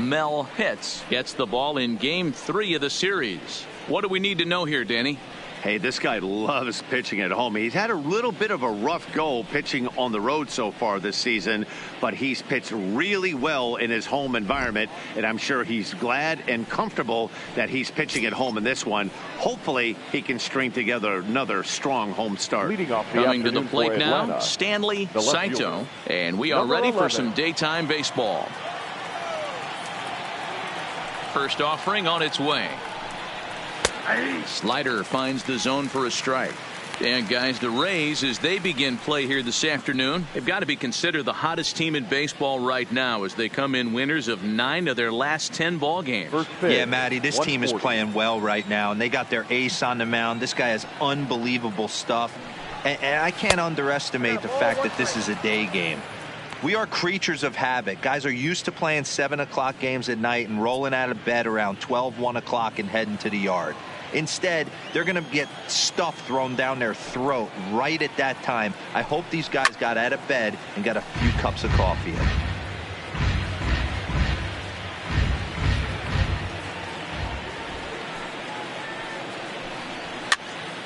Mel Hitz gets the ball in Game 3 of the series. What do we need to know here, Danny? Hey, this guy loves pitching at home. He's had a little bit of a rough go pitching on the road so far this season, but he's pitched really well in his home environment, and I'm sure he's glad and comfortable that he's pitching at home in this one. Hopefully, he can string together another strong home start. Coming to the plate now, Stanley Saito, and we are ready for some daytime baseball. First offering on its way. Slider finds the zone for a strike. And guys, the Rays, as they begin play here this afternoon, they've got to be considered the hottest team in baseball right now as they come in winners of 9 of their last 10 ball games. Yeah, Matty, this team is playing well right now, and they got their ace on the mound. This guy has unbelievable stuff, and I can't underestimate the fact that this is a day game. We are creatures of habit. Guys are used to playing 7 o'clock games at night and rolling out of bed around 12, 1 o'clock and heading to the yard. Instead, they're going to get stuff thrown down their throat right at that time. I hope these guys got out of bed and got a few cups of coffee in.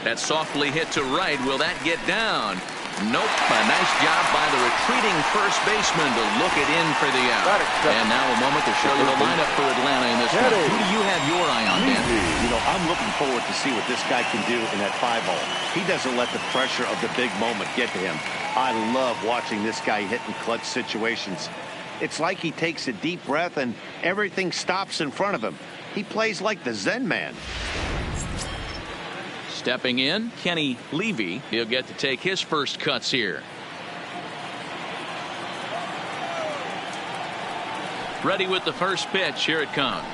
That softly hit to right. Will that get down? Nope. A nice job by the retreating first baseman to look it in for the out. And now a moment to show you the lineup for Atlanta in this one. Who do you have your eye on, Dan? You know, I'm looking forward to see what this guy can do in that 5-hole. He doesn't let the pressure of the big moment get to him. I love watching this guy hit in clutch situations. It's like he takes a deep breath and everything stops in front of him. He plays like the Zen man. Stepping in, Kenny Levy. He'll get to take his first cuts here. Ready with the first pitch. Here it comes.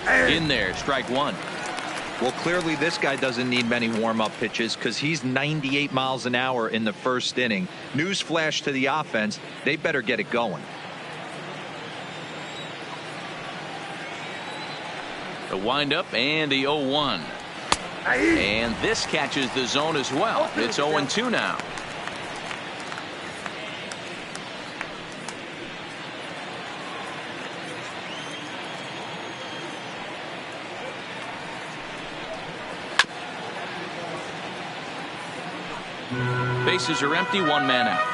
In there, strike one. Well, clearly this guy doesn't need many warm-up pitches because he's 98 miles an hour in the first inning. Newsflash to the offense, they better get it going. The windup and the 0-1. And this catches the zone as well. It's 0-2 now. Bases are empty, 1 man out.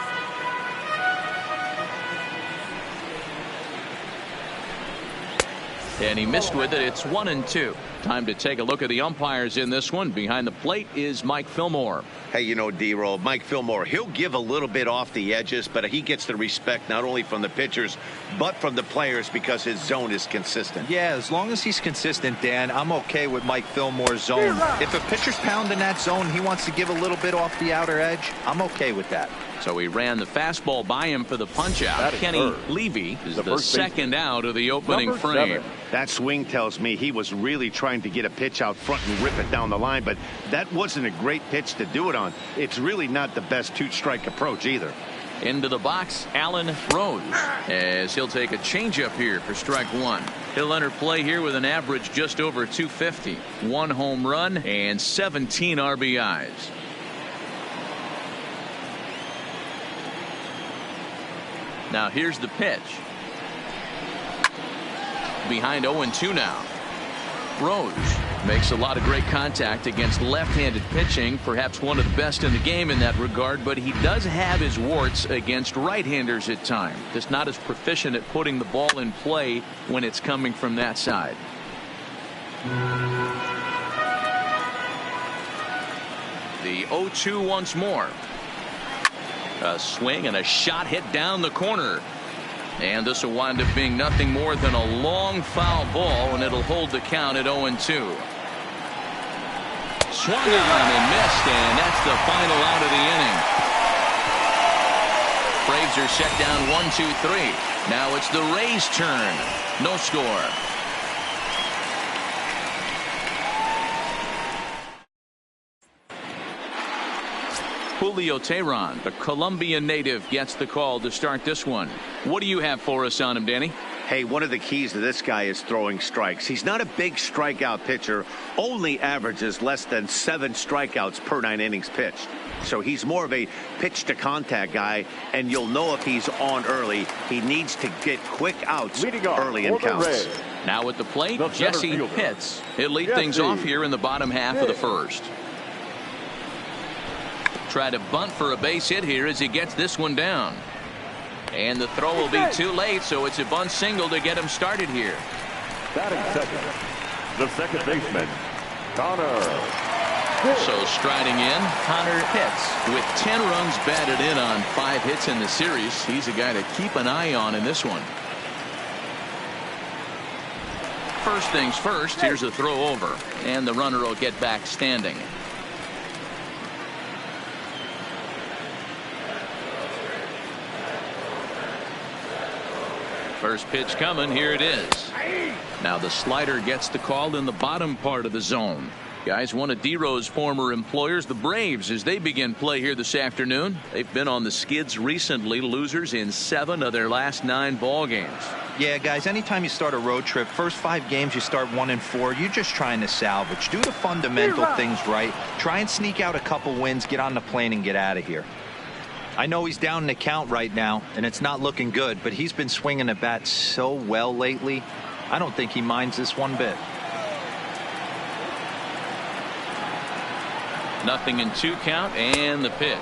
And he missed with it. It's 1-2. Time to take a look at the umpires in this one. Behind the plate is Mike Fillmore. Hey, you know, D-Roll, Mike Fillmore, he'll give a little bit off the edges, but he gets the respect not only from the pitchers, but from the players because his zone is consistent. Yeah, as long as he's consistent, Dan, I'm okay with Mike Fillmore's zone. If a pitcher's pounding that zone, he wants to give a little bit off the outer edge, I'm okay with that. So he ran the fastball by him for the punch out. Kenny Levy is the second out of the opening frame. That swing tells me he was really trying to get a pitch out front and rip it down the line, but that wasn't a great pitch to do it on. It's really not the best two-strike approach either. Into the box, Alan Rose, as he'll take a changeup here for strike one. He'll enter play here with an average just over 250. 1 home run and 17 RBIs. Now here's the pitch. Behind 0-2 now. Rose makes a lot of great contact against left-handed pitching, perhaps one of the best in the game in that regard, but he does have his warts against right-handers at times. Just not as proficient at putting the ball in play when it's coming from that side. The 0-2 once more. A swing and a shot hit down the corner. And this will wind up being nothing more than a long foul ball, and it'll hold the count at 0-2. Swung on and missed, and that's the final out of the inning. Braves are set down 1-2-3. Now it's the Rays' turn. No score. Julio Teheran, the Colombian native, gets the call to start this one. What do you have for us on him, Danny? Hey, one of the keys to this guy is throwing strikes. He's not a big strikeout pitcher, only averages less than 7 strikeouts per 9 innings pitched. So he's more of a pitch to contact guy, and you'll know if he's on early. He needs to get quick outs early in counts. Now at the plate, Jesse Pitts. He'll lead things off here in the bottom half of the first. Try to bunt for a base hit here as he gets this one down. And the throw will be too late, so it's a bunt single to get him started here. Batting second, the second baseman, Connor. So striding in, Connor Pitts. With 10 runs batted in on 5 hits in the series, he's a guy to keep an eye on in this one. First things first, here's a throw over, and the runner will get back standing. First pitch coming, here it is. Now the slider gets the call in the bottom part of the zone. Guys, one of D-Rose former employers, the Braves, as they begin play here this afternoon. They've been on the skids recently, losers in 7 of their last 9 ball games. Yeah, guys, anytime you start a road trip, first 5 games you start 1-4, you're just trying to salvage. Do the fundamental things right. Try and sneak out a couple wins, get on the plane and get out of here. I know he's down in the count right now, and it's not looking good, but he's been swinging the bat so well lately. I don't think he minds this one bit. Nothing in 2 count, and the pitch.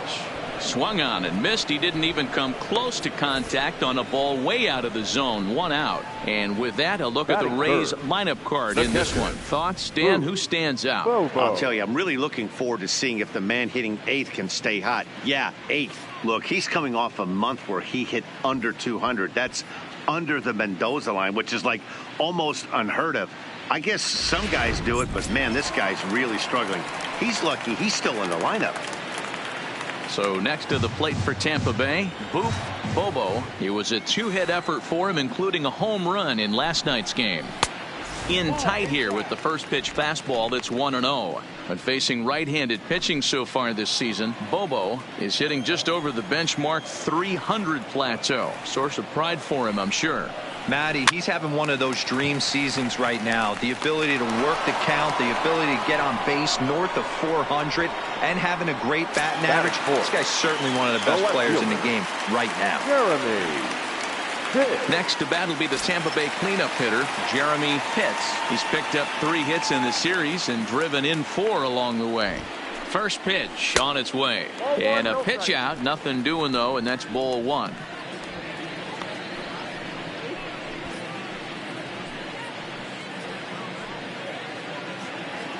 Swung on and missed. He didn't even come close to contact on a ball way out of the zone. 1 out. And with that, a look at the Rays lineup card in this one. Thoughts, Dan? Who stands out? I'll tell you, I'm really looking forward to seeing if the man hitting 8th can stay hot. Yeah, 8th. Look, he's coming off a month where he hit under 200. That's under the Mendoza line, which is like almost unheard of. I guess some guys do it, but man, this guy's really struggling. He's lucky he's still in the lineup. So next to the plate for Tampa Bay, Boof Bobo. It was a 2-hit effort for him, including a home run in last night's game. In tight here with the first pitch fastball that's 1-0. But facing right-handed pitching so far this season, Bobo is hitting just over the benchmark 300 plateau. Source of pride for him, I'm sure. Matty, he's having one of those dream seasons right now. The ability to work the count, the ability to get on base north of 400, and having a great batting average. This guy's certainly one of the best players in the game right now. Next to bat will be the Tampa Bay cleanup hitter, Jeremy Pitts. He's picked up 3 hits in the series and driven in 4 along the way. First pitch on its way. And a pitch out. Nothing doing, though, and that's ball 1.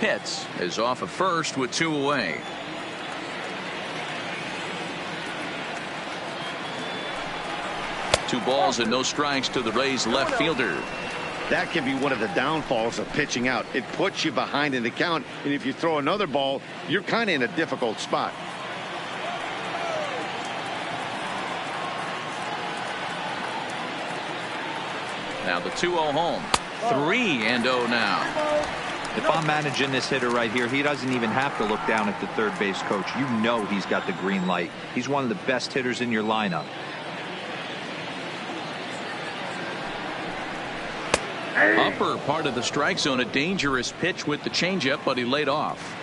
Pitts is off of first with 2 away. Two balls and no strikes to the Rays left fielder. That can be one of the downfalls of pitching out. It puts you behind in the count, and if you throw another ball, you're kind of in a difficult spot. Now the 2-0 home. 3-0 now. If I'm managing this hitter right here, he doesn't even have to look down at the third base coach. You know he's got the green light. He's one of the best hitters in your lineup. Upper part of the strike zone, a dangerous pitch with the changeup, but he laid off.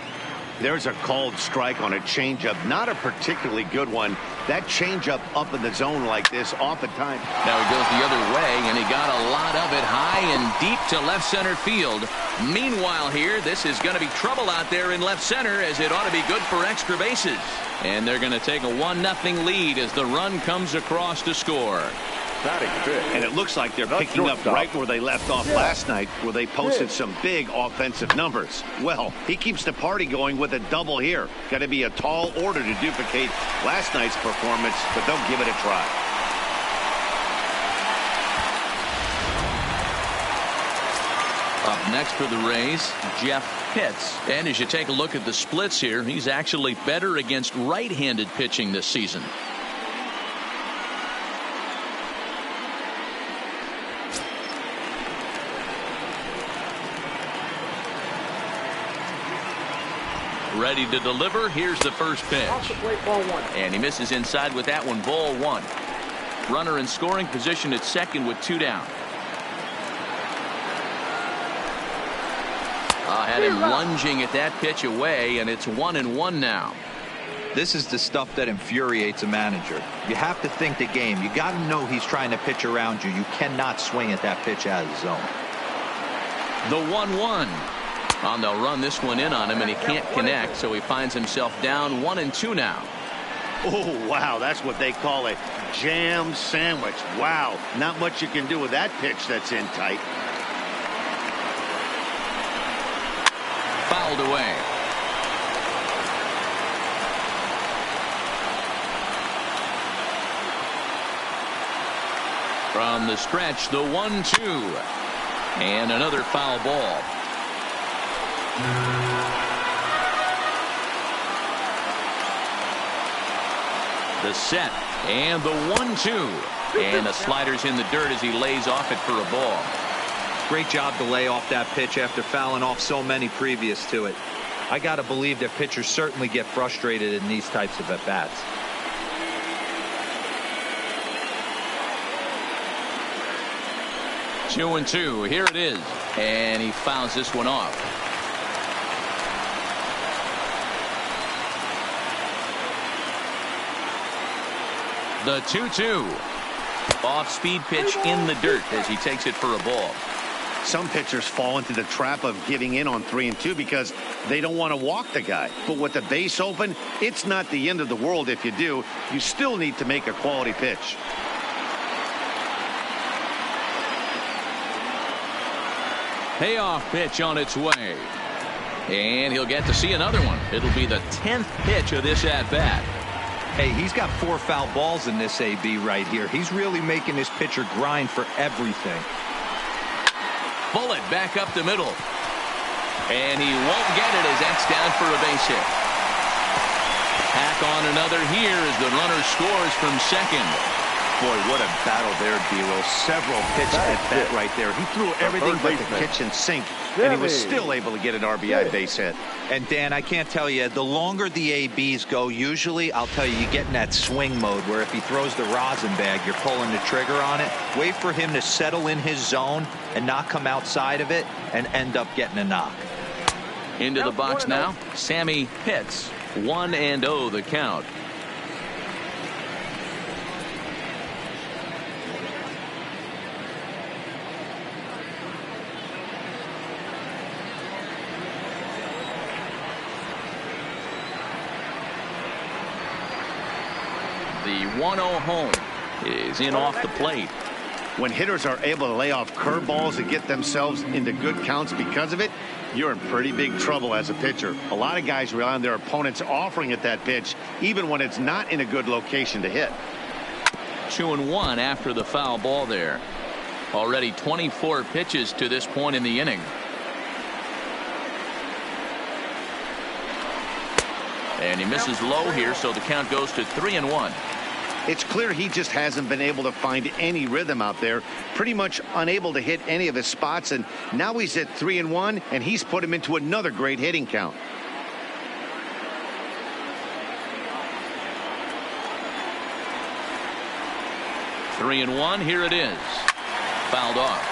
There's a called strike on a changeup, not a particularly good one. That changeup up in the zone like this oftentimes. Now he goes the other way, and he got a lot of it high and deep to left center field. Meanwhile here, this is going to be trouble out there in left center, as it ought to be good for extra bases. And they're going to take a 1-0 lead as the run comes across to score. And it looks like they're picking up right where they left off last night, where they posted some big offensive numbers. Well, he keeps the party going with a double here. Got to be a tall order to duplicate last night's performance, but they'll give it a try. Up next for the Rays, Jeff Pitts. And as you take a look at the splits here, he's actually better against right-handed pitching this season. Ready to deliver. Here's the first pitch. And he misses inside with that one. Ball 1. Runner in scoring position at second with 2 down. Had him lunging at that pitch away, and it's 1-1 now. This is the stuff that infuriates a manager. You have to think the game. You got to know he's trying to pitch around you. You cannot swing at that pitch out of the zone. The 1-1. And they'll run this one in on him, and he can't connect, so he finds himself down 1-2 now. Oh, wow, that's what they call a jam sandwich. Wow, not much you can do with that pitch that's in tight. Fouled away. From the stretch, the 1-2. And another foul ball. The set and the 1-2. And the slider's in the dirt as he lays off it for a ball. Great job to lay off that pitch after fouling off so many previous to it. I got to believe that pitchers certainly get frustrated in these types of at-bats. Two and two. Here it is. And he fouls this one off. The 2-2. Off-speed pitch in the dirt as he takes it for a ball. Some pitchers fall into the trap of giving in on 3-2 because they don't want to walk the guy. But with the base open, it's not the end of the world if you do. You still need to make a quality pitch. Payoff pitch on its way. And he'll get to see another one. It'll be the 10th pitch of this at-bat. Hey, he's got 4 foul balls in this AB right here. He's really making this pitcher grind for everything. Bullet back up the middle. And he won't get it as that's down for a base hit. Tack on another here as the runner scores from second. Boy, what a battle there, D-Will. Several pitch at bat right there. He threw everything but the kitchen sink, and he was still able to get an RBI base hit. And, Dan, I can't tell you, the longer the ABs go, usually, I'll tell you get in that swing mode where if he throws the rosin bag, you're pulling the trigger on it. Wait for him to settle in his zone and not come outside of it and end up getting a knock. Into the box now, Sammy Pitts. 1-0 the count. The 1-0 home is in off the plate. When hitters are able to lay off curveballs and get themselves into good counts because of it, you're in pretty big trouble as a pitcher. A lot of guys rely on their opponents offering at that pitch, even when it's not in a good location to hit. 2-1 after the foul ball there. Already 24 pitches to this point in the inning. And he misses low here, so the count goes to 3-1. It's clear he just hasn't been able to find any rhythm out there. Pretty much unable to hit any of his spots, and now he's at 3-1, and he's put him into another great hitting count. Three and one. Here it is. Fouled off.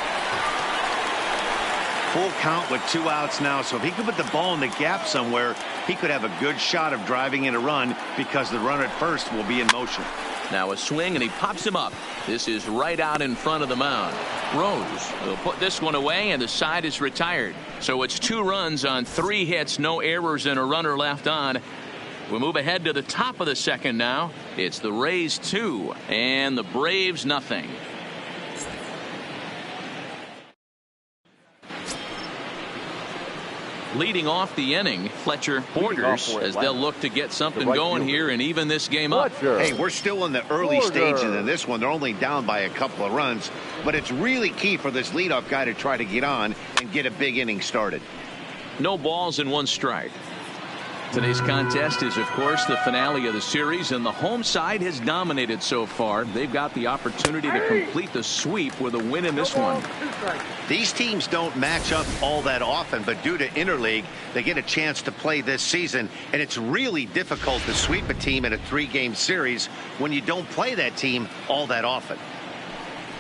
Full count with 2 outs now, so if he could put the ball in the gap somewhere, he could have a good shot of driving in a run because the runner at first will be in motion. Now a swing, and he pops him up. This is right out in front of the mound. Rose will put this one away, and the side is retired. So it's 2 runs on 3 hits, no errors, and a runner left on. We move ahead to the top of the second now. It's the Rays 2 and the Braves nothing. Leading off the inning, Fletcher Borders, as they'll look to get something going here and even this game up. Hey, we're still in the early stages of this one. They're only down by a couple of runs, but it's really key for this leadoff guy to try to get on and get a big inning started. No balls and 1 strike. Today's contest is, of course, the finale of the series, and the home side has dominated so far. They've got the opportunity to complete the sweep with a win in this one. These teams don't match up all that often, but due to interleague, they get a chance to play this season, and it's really difficult to sweep a team in a 3-game series when you don't play that team all that often.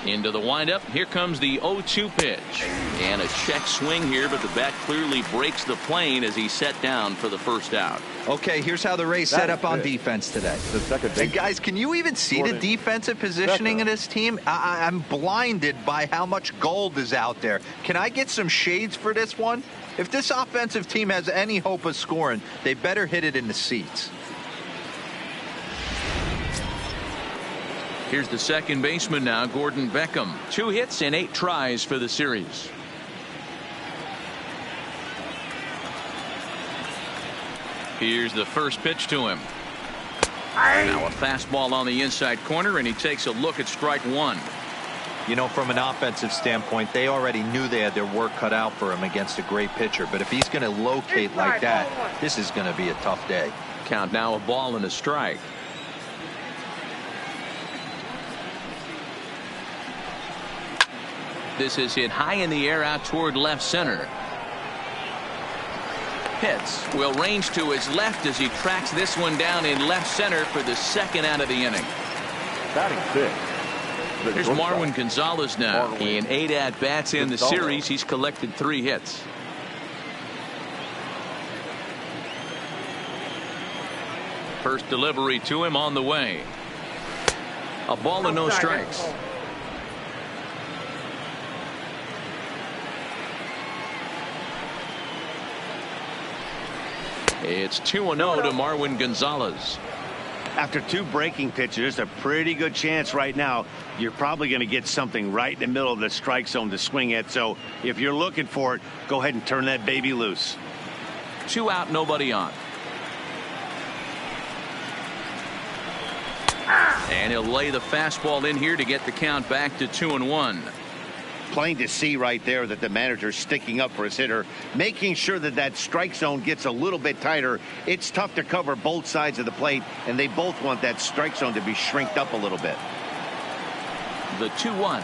Into the windup. Here comes the 0-2 pitch. And a check swing here, but the bat clearly breaks the plane as he's set down for the first out. Okay, here's how the Rays set up on defense today. The second And guys, can you even see the defensive positioning of this team? I'm blinded by how much gold is out there. Can I get some shades for this one? If this offensive team has any hope of scoring, they better hit it in the seats. Here's the second baseman now, Gordon Beckham. 2 hits and 8 tries for the series. Here's the first pitch to him. Now a fastball on the inside corner, and he takes a look at strike 1. You know, from an offensive standpoint, they already knew they had their work cut out for him against a great pitcher. But if he's going to locate like that, this is going to be a tough day. Count now, a ball and a strike. This is hit high in the air out toward left center. Pitts will range to his left as he tracks this one down in left center for the second out of the inning. Batting 6. Here's Marwin Gonzalez now. In 8 at-bats in the series, he's collected 3 hits. First delivery to him on the way. A ball and no strikes. It's 2-0 to Marwin Gonzalez. After 2 breaking pitches, there's a pretty good chance right now you're probably going to get something right in the middle of the strike zone to swing at. So if you're looking for it, go ahead and turn that baby loose. 2 out, nobody on. And he'll lay the fastball in here to get the count back to 2-1. Plain to see right there that the manager's sticking up for his hitter, making sure that that strike zone gets a little bit tighter. It's tough to cover both sides of the plate, and they both want that strike zone to be shrinked up a little bit. The 2-1.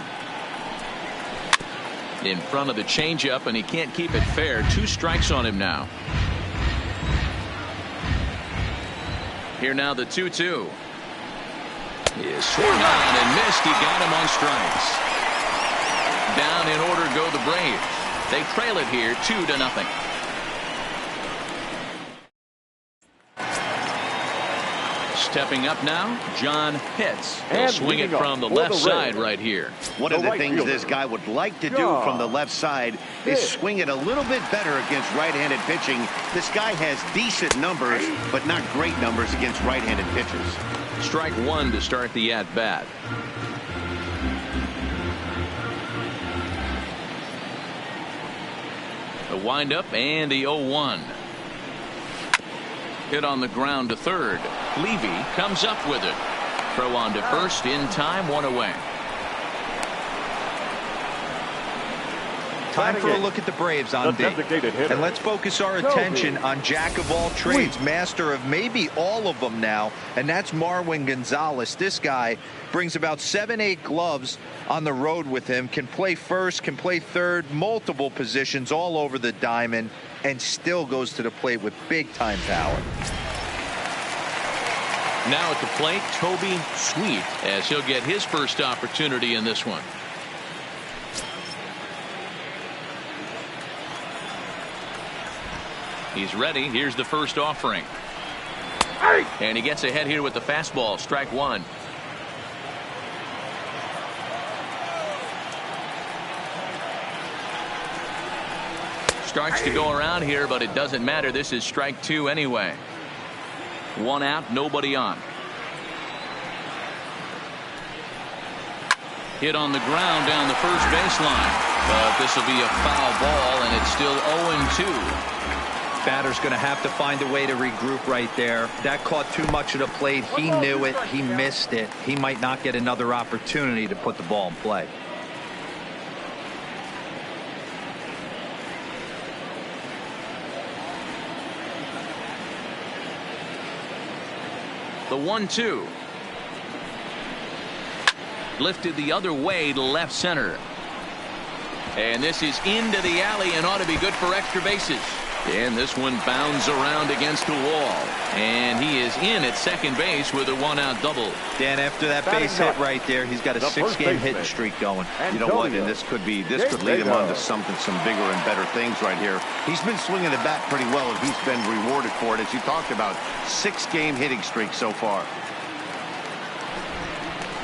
In front of the changeup, and he can't keep it fair. 2 strikes on him now. Here now the 2-2. Is swung on and missed. He got him on strikes. Down in order go the Braves. They trail it here 2-0. Stepping up now, John Pitts. He'll swing it from the left side right here. One of the things this guy would like to do from the left side is swing it a little bit better against right-handed pitching. This guy has decent numbers, but not great numbers against right-handed pitchers. Strike 1 to start the at-bat. The windup and the 0-1. Hit on the ground to third. Levy comes up with it. Throw on to first in time, 1 away. Time for a look at the Braves on D. And let's focus our attention on jack of all trades, master of maybe all of them now, and that's Marwin Gonzalez. This guy brings about 7-8 gloves on the road with him, can play first, can play third, multiple positions all over the diamond, and still goes to the plate with big-time power. Now at the plate, Toby Sweet, as he'll get his first opportunity in this one. He's ready. Here's the first offering. And he gets ahead here with the fastball. Strike 1. Starts to go around here, but it doesn't matter. This is strike 2 anyway. 1 out, nobody on. Hit on the ground down the first baseline. But this will be a foul ball, and it's still 0-2. Batter's going to have to find a way to regroup right there. That caught too much of the plate. He knew it. He missed it. He might not get another opportunity to put the ball in play. The 1-2. Lifted the other way to left center. And this is into the alley and ought to be good for extra bases. And this one bounds around against the wall. And he is in at second base with a one-out double. Dan, after that base hit right there, he's got a 6-game hitting streak going. You know what? And this could lead him on to some bigger and better things right here. He's been swinging the bat pretty well, and he's been rewarded for it. As you talked about, 6-game hitting streak so far.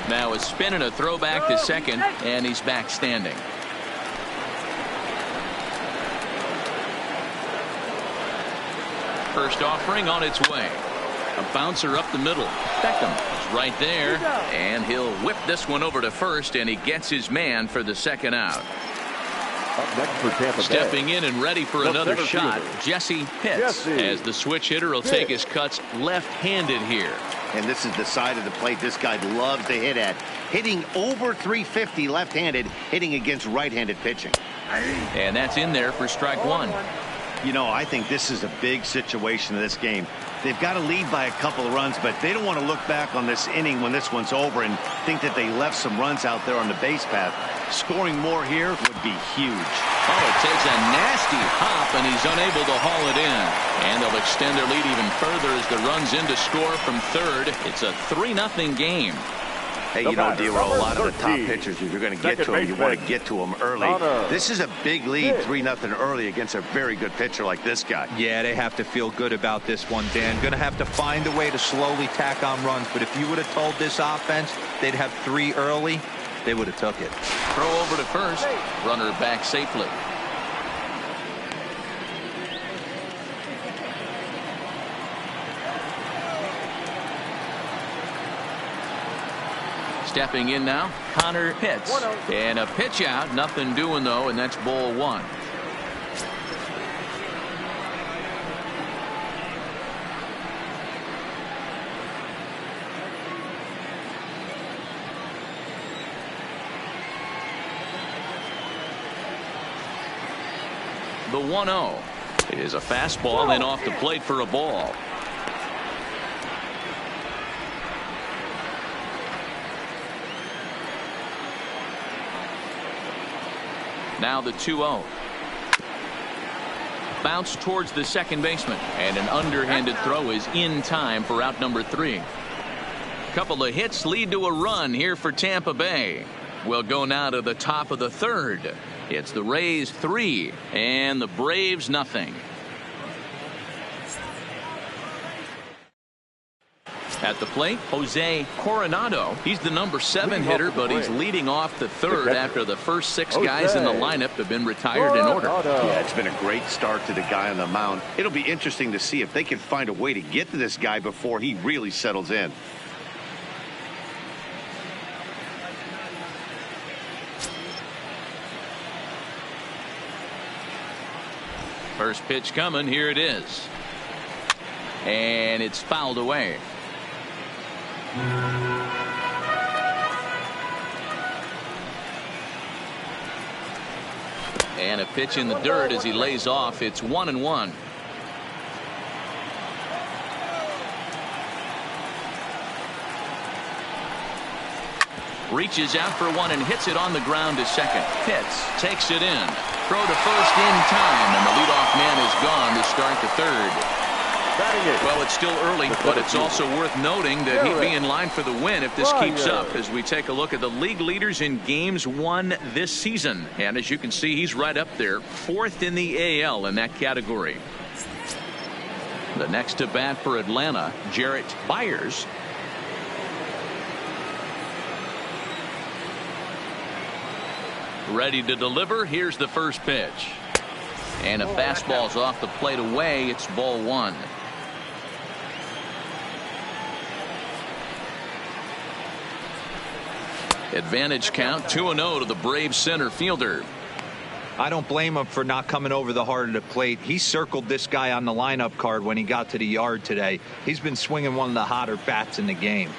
Now a spin and a throwback to second, and he's back standing. First offering on its way. A bouncer up the middle. Beckham is right there, and he'll whip this one over to first, and he gets his man for the second out. Up next for Tampa Bay. Stepping in and ready for another shot, Jesse Pitts, as the switch hitter will take his cuts left-handed here. And this is the side of the plate this guy loves to hit at. Hitting over 350 left-handed, hitting against right-handed pitching. And that's in there for strike one. You know, I think this is a big situation in this game. They've got to lead by a couple of runs, but they don't want to look back on this inning when this one's over and think that they left some runs out there on the base path. Scoring more here would be huge. Oh, it takes a nasty hop, and he's unable to haul it in. And they'll extend their lead even further as the run's in to score from third. It's a 3-0 game. Hey, you know, D-Roll, a lot of the top pitchers, if you're going to get to them, you want to get to them early. This is a big lead, 3-0 early against a very good pitcher like this guy. Yeah, they have to feel good about this one, Dan. Going to have to find a way to slowly tack on runs. But if you would have told this offense they'd have 3 early, they would have took it. Throw over to first. Runner back safely. Stepping in now, Connor Pitts. And a pitch out. Nothing doing, though, and that's ball one. The 1-0 is a fastball, then off the plate for a ball. Now the 2-0. Bounce towards the second baseman, and an underhanded throw is in time for out number 3. Couple of hits lead to a run here for Tampa Bay. We'll go now to the top of the third. It's the Rays 3 and the Braves nothing. At the plate, Jose Coronado. He's the number 7 hitter, but he's leading off the third after the first 6 guys in the lineup have been retired in order. Yeah, it's been a great start to the guy on the mound. It'll be interesting to see if they can find a way to get to this guy before he really settles in. First pitch coming. Here it is. And it's fouled away. And a pitch in the dirt as he lays off. It's 1-1. Reaches out for one and hits it on the ground to second. Pitts takes it in. Throw to first in time, and the leadoff man is gone to start the third. Well, it's still early, but it's also worth noting that he'd be in line for the win if this keeps up as we take a look at the league leaders in games won this season. And as you can see, he's right up there, 4th in the AL in that category. The next to bat for Atlanta, Jarrett Byers. Ready to deliver. Here's the first pitch. And a fastball's off the plate away. It's ball one. Advantage count 2-0 to the Braves center fielder. I don't blame him for not coming over the heart of the plate. He circled this guy on the lineup card when he got to the yard today. He's been swinging one of the hotter bats in the game.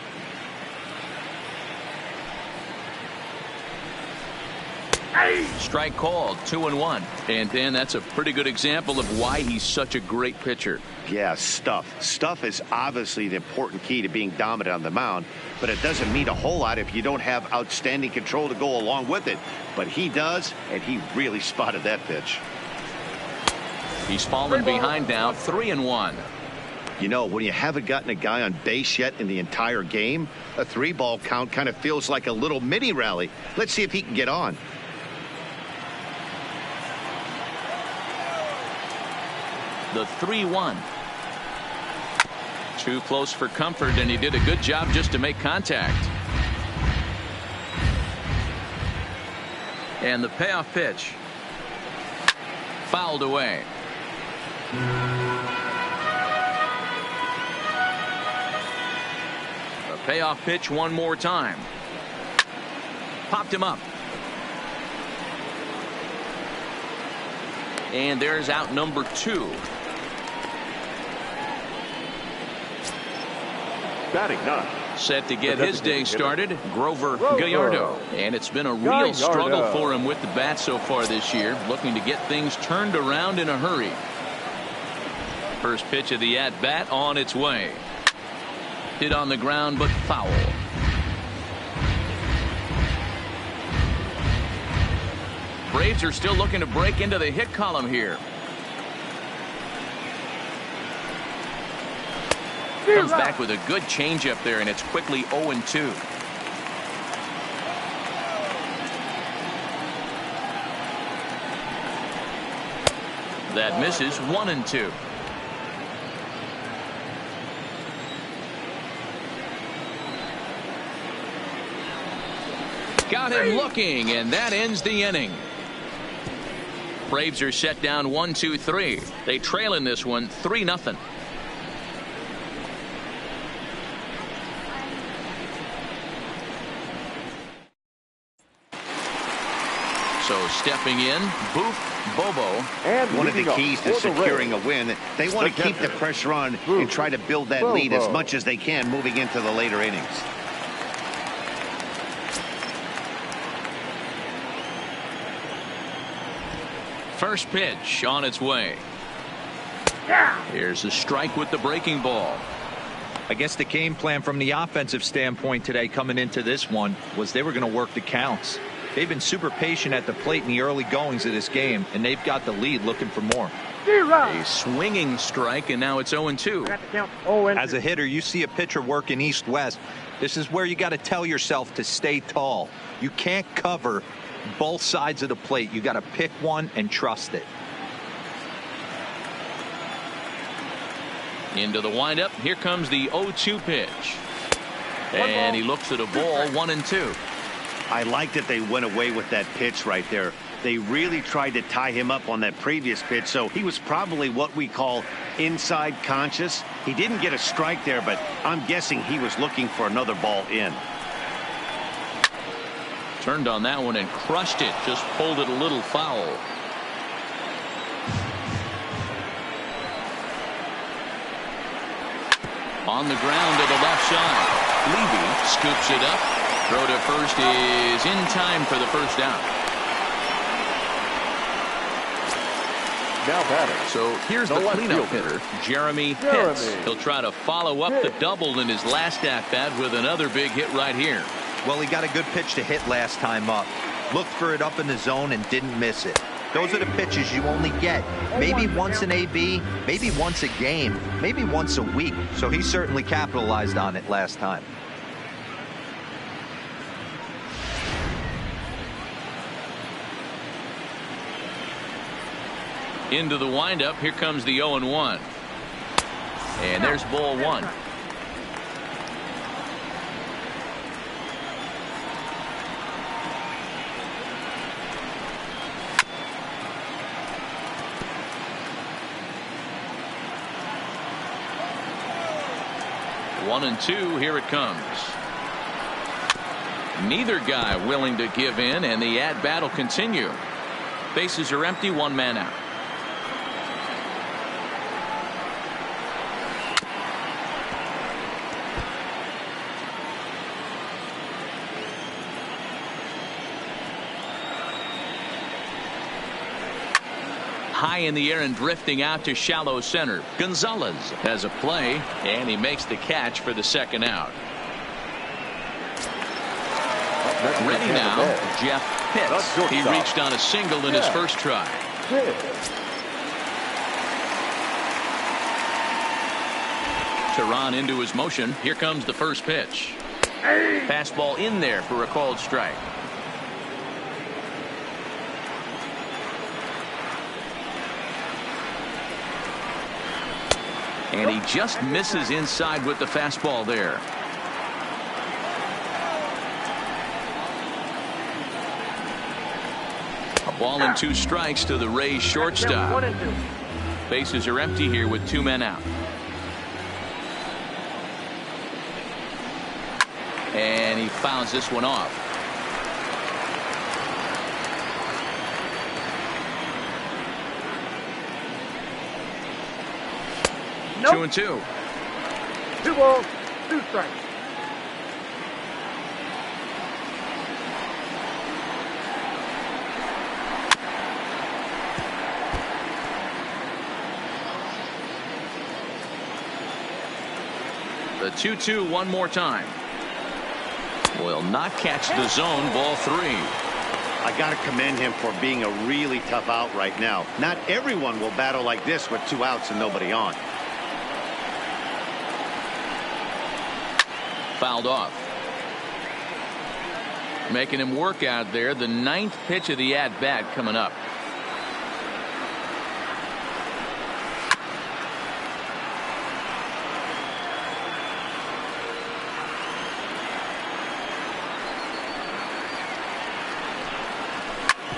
Strike called, 2-1. And Dan, that's a pretty good example of why he's such a great pitcher. Yeah, stuff. Stuff is obviously the important key to being dominant on the mound, but it doesn't mean a whole lot if you don't have outstanding control to go along with it. But he does, and he really spotted that pitch. He's fallen behind now, 3-1. You know, when you haven't gotten a guy on base yet in the entire game, a 3-ball count kind of feels like a little mini rally. Let's see if he can get on. The 3-1. Too close for comfort, and he did a good job just to make contact. And the payoff pitch. Fouled away. The payoff pitch one more time. Popped him up. And there's out number 2. Batting 9. Set to get his day started, Grover Gallardo. And it's been a real struggle for him with the bat so far this year, looking to get things turned around in a hurry. First pitch of the at-bat on its way. Hit on the ground, but foul. Braves are still looking to break into the hit column here. Comes back with a good changeup there, and it's quickly 0-2. That misses, 1-2. Got him looking, and that ends the inning. Braves are set down 1-2-3. They trail in this one 3-0. So stepping in, Boof Bobo. And one of the keys to securing a win, they want to keep the pressure on and try to build that lead as much as they can moving into the later innings. First pitch on its way. Here's a strike with the breaking ball. I guess the game plan from the offensive standpoint today coming into this one was they were going to work the counts. They've been super patient at the plate in the early goings of this game, and they've got the lead looking for more. A swinging strike, and now it's 0-2. As a hitter, you see a pitcher working east-west. This is where you got to tell yourself to stay tall. You can't cover both sides of the plate. You got to pick one and trust it. Into the windup. Here comes the 0-2 pitch. And he looks at a ball, 1-2. I like that they went away with that pitch right there. They really tried to tie him up on that previous pitch, so he was probably what we call inside conscious. He didn't get a strike there, but I'm guessing he was looking for another ball in. Turned on that one and crushed it. Just pulled it a little foul. On the ground to the left side. Levy scoops it up. Throw to first is in time for the first out. Now batting. So here's the cleanup hitter, Jeremy Pitts. He'll try to follow up the double in his last at-bat with another big hit right here. Well, he got a good pitch to hit last time up. Looked for it up in the zone and didn't miss it. Those are the pitches you only get maybe once an AB, maybe once a game, maybe once a week. So he certainly capitalized on it last time. Into the windup. Here comes the 0-1. And there's ball 1. One and two. Here it comes. Neither guy willing to give in, and the at-bat will continue. Bases are empty, one man out. High in the air and drifting out to shallow center. Gonzalez has a play, and he makes the catch for the second out. Ready now, Jeff Pitts. He reached on a single in his first try. Teheran into his motion. Here comes the first pitch. Fastball in there for a called strike. And he just misses inside with the fastball there. A ball and 2 strikes to the Rays shortstop. Bases are empty here with 2 men out. And he fouls this one off. Nope. 2-2. 2 balls, 2 strikes. The 2-2 one more time. Will not catch the zone. Ball 3. I got to commend him for being a really tough out right now. Not everyone will battle like this with 2 outs and nobody on. Fouled off. Making him work out there. The 9th pitch of the at-bat coming up.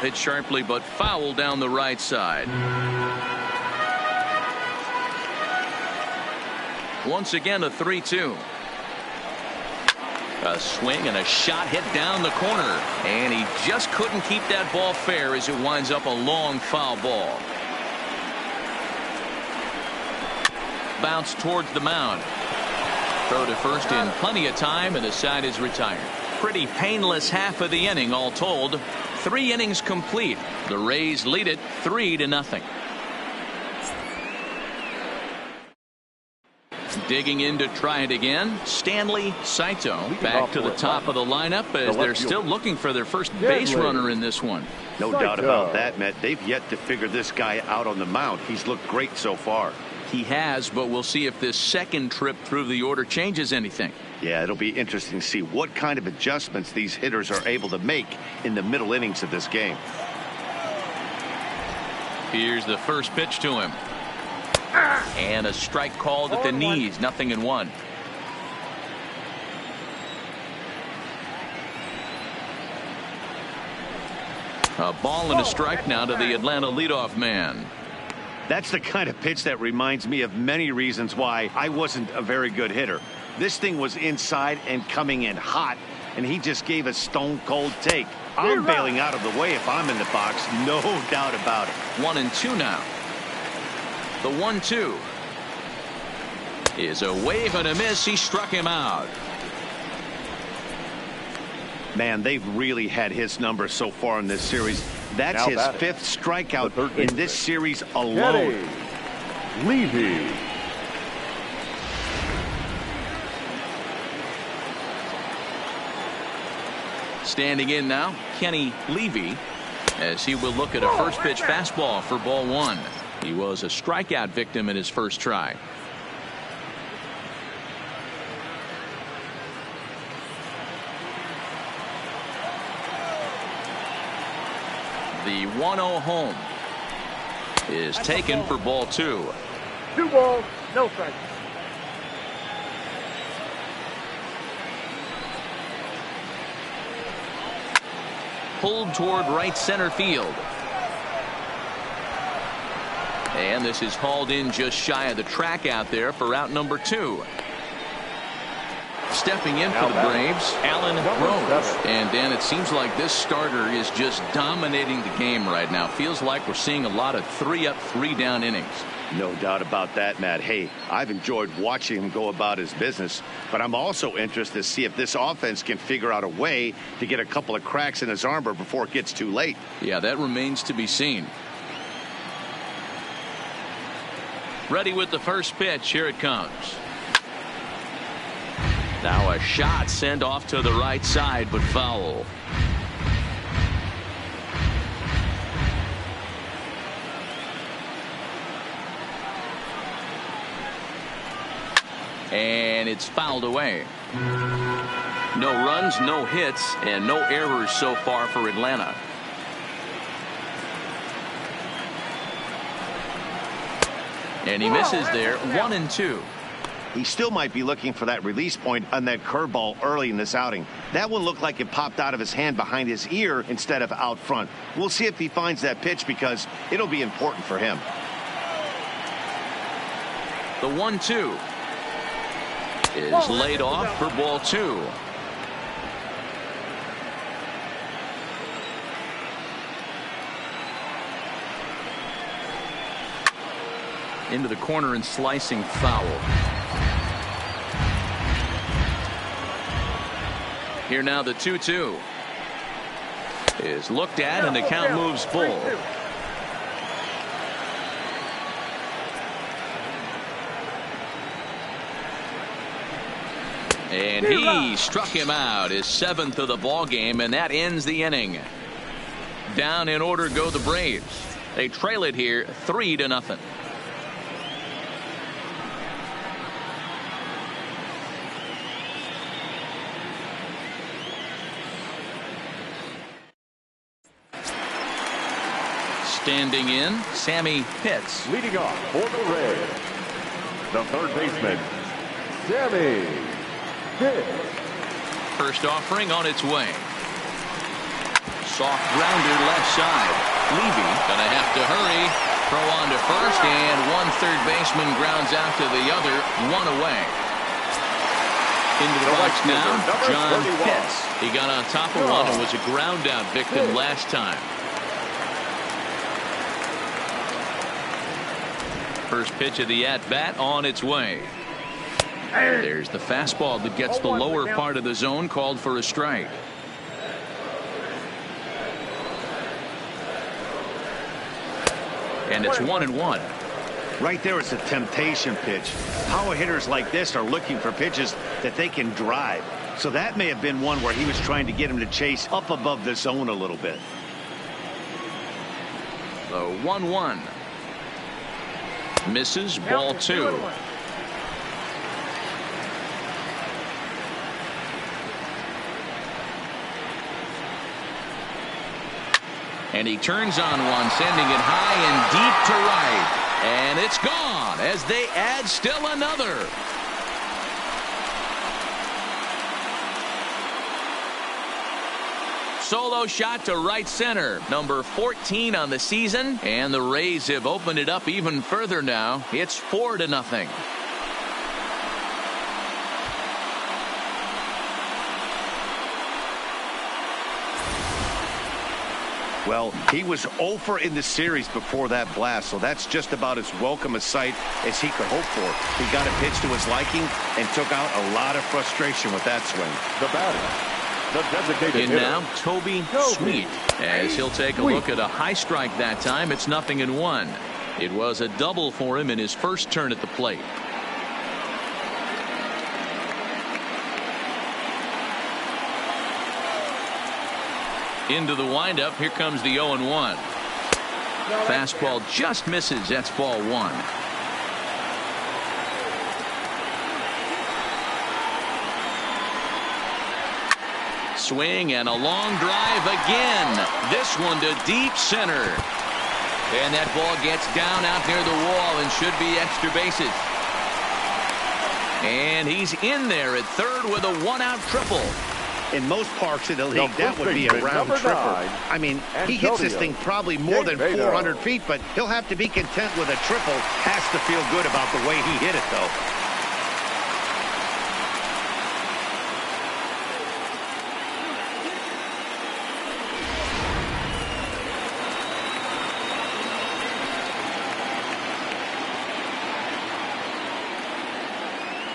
Hit sharply but foul down the right side. Once again a 3-2. A swing and a shot hit down the corner, and he just couldn't keep that ball fair as it winds up a long foul ball. Bounce towards the mound. Throw to first in plenty of time, and the side is retired. Pretty painless half of the inning all told. 3 innings complete. The Rays lead it 3-0. Digging in to try it again. Stanley Saito back to the top of the lineup as they're still looking for their first base runner in this one. No doubt about that, Matt. They've yet to figure this guy out on the mound. He's looked great so far. He has, but we'll see if this second trip through the order changes anything. Yeah, it'll be interesting to see what kind of adjustments these hitters are able to make in the middle innings of this game. Here's the first pitch to him. And a strike called at the knees. 0-1. A ball and a strike now to the Atlanta leadoff man. That's the kind of pitch that reminds me of many reasons why I wasn't a very good hitter. This thing was inside and coming in hot, and he just gave a stone cold take. I'm bailing out of the way if I'm in the box, no doubt about it. 1-2 now. The 1-2 is a wave and a miss. He struck him out. Man, they've really had his number so far in this series. That's Now his batting. 5th strikeout in this series alone. Kenny Levy. Standing in now, Kenny Levy, as he will look at a first pitch fastball for ball 1. He was a strikeout victim in his first try. The 1-0 home is taken for ball 2. 2 balls, no strikes. Pulled toward right center field. And this is hauled in just shy of the track out there for out number 2. Stepping in for the Braves, Alan Rose. And Dan, it seems like this starter is just dominating the game right now. Feels like we're seeing a lot of 3-up, 3-down innings. No doubt about that, Matt. Hey, I've enjoyed watching him go about his business, but I'm also interested to see if this offense can figure out a way to get a couple of cracks in his armor before it gets too late. Yeah, that remains to be seen. Ready with the first pitch. Here it comes. Now a shot sent off to the right side, but foul. And it's fouled away. No runs, no hits, and no errors so far for Atlanta. And he misses there, 1-2. He still might be looking for that release point on that curveball early in this outing. That one looked like it popped out of his hand behind his ear instead of out front. We'll see if he finds that pitch because it'll be important for him. The 1-2 is laid off for ball 2. Into the corner and slicing foul. Here now the 2-2 is looked at and the count moves full. And he struck him out, his 7th of the ball game, and that ends the inning. Down in order go the Braves. They trail it here 3-0. Standing in, Sammy Pitts. Leading off for the Rays, the third baseman, Sammy Pitts. First offering on its way. Soft grounder left side. Levy gonna have to hurry. Throw on to first, and one third baseman grounds out to the other, one away. Into the box now, John Pitts. He got on top of one and was a ground out victim last time. First pitch of the at-bat on its way. There's the fastball that gets the lower part of the zone, called for a strike. And it's 1-1. Right there, it's a temptation pitch. Power hitters like this are looking for pitches that they can drive. So that may have been one where he was trying to get him to chase up above the zone a little bit. The 1-1. Misses, ball 2. And he turns on one, sending it high and deep to right. And it's gone as they add still another. Solo shot to right center, number 14 on the season, and the Rays have opened it up even further now. It's 4-0. Well, he was 0 in the series before that blast, so that's just about as welcome a sight as he could hope for. He got a pitch to his liking and took out a lot of frustration with that swing. The batter, the designated and hitter, now Toby Sweet, as he'll take a look at a high strike that time. It's 0-1. It was a double for him in his first turn at the plate. Into the windup. Here comes the 0-1. Fastball just misses. That's ball 1. Swing and a long drive again. This one to deep center. And that ball gets down out near the wall and should be extra bases. And he's in there at third with a one-out triple. In most parks of the league, that would be a round tripper. I mean, he hits this thing probably more than 400 feet, but he'll have to be content with a triple. Has to feel good about the way he hit it, though.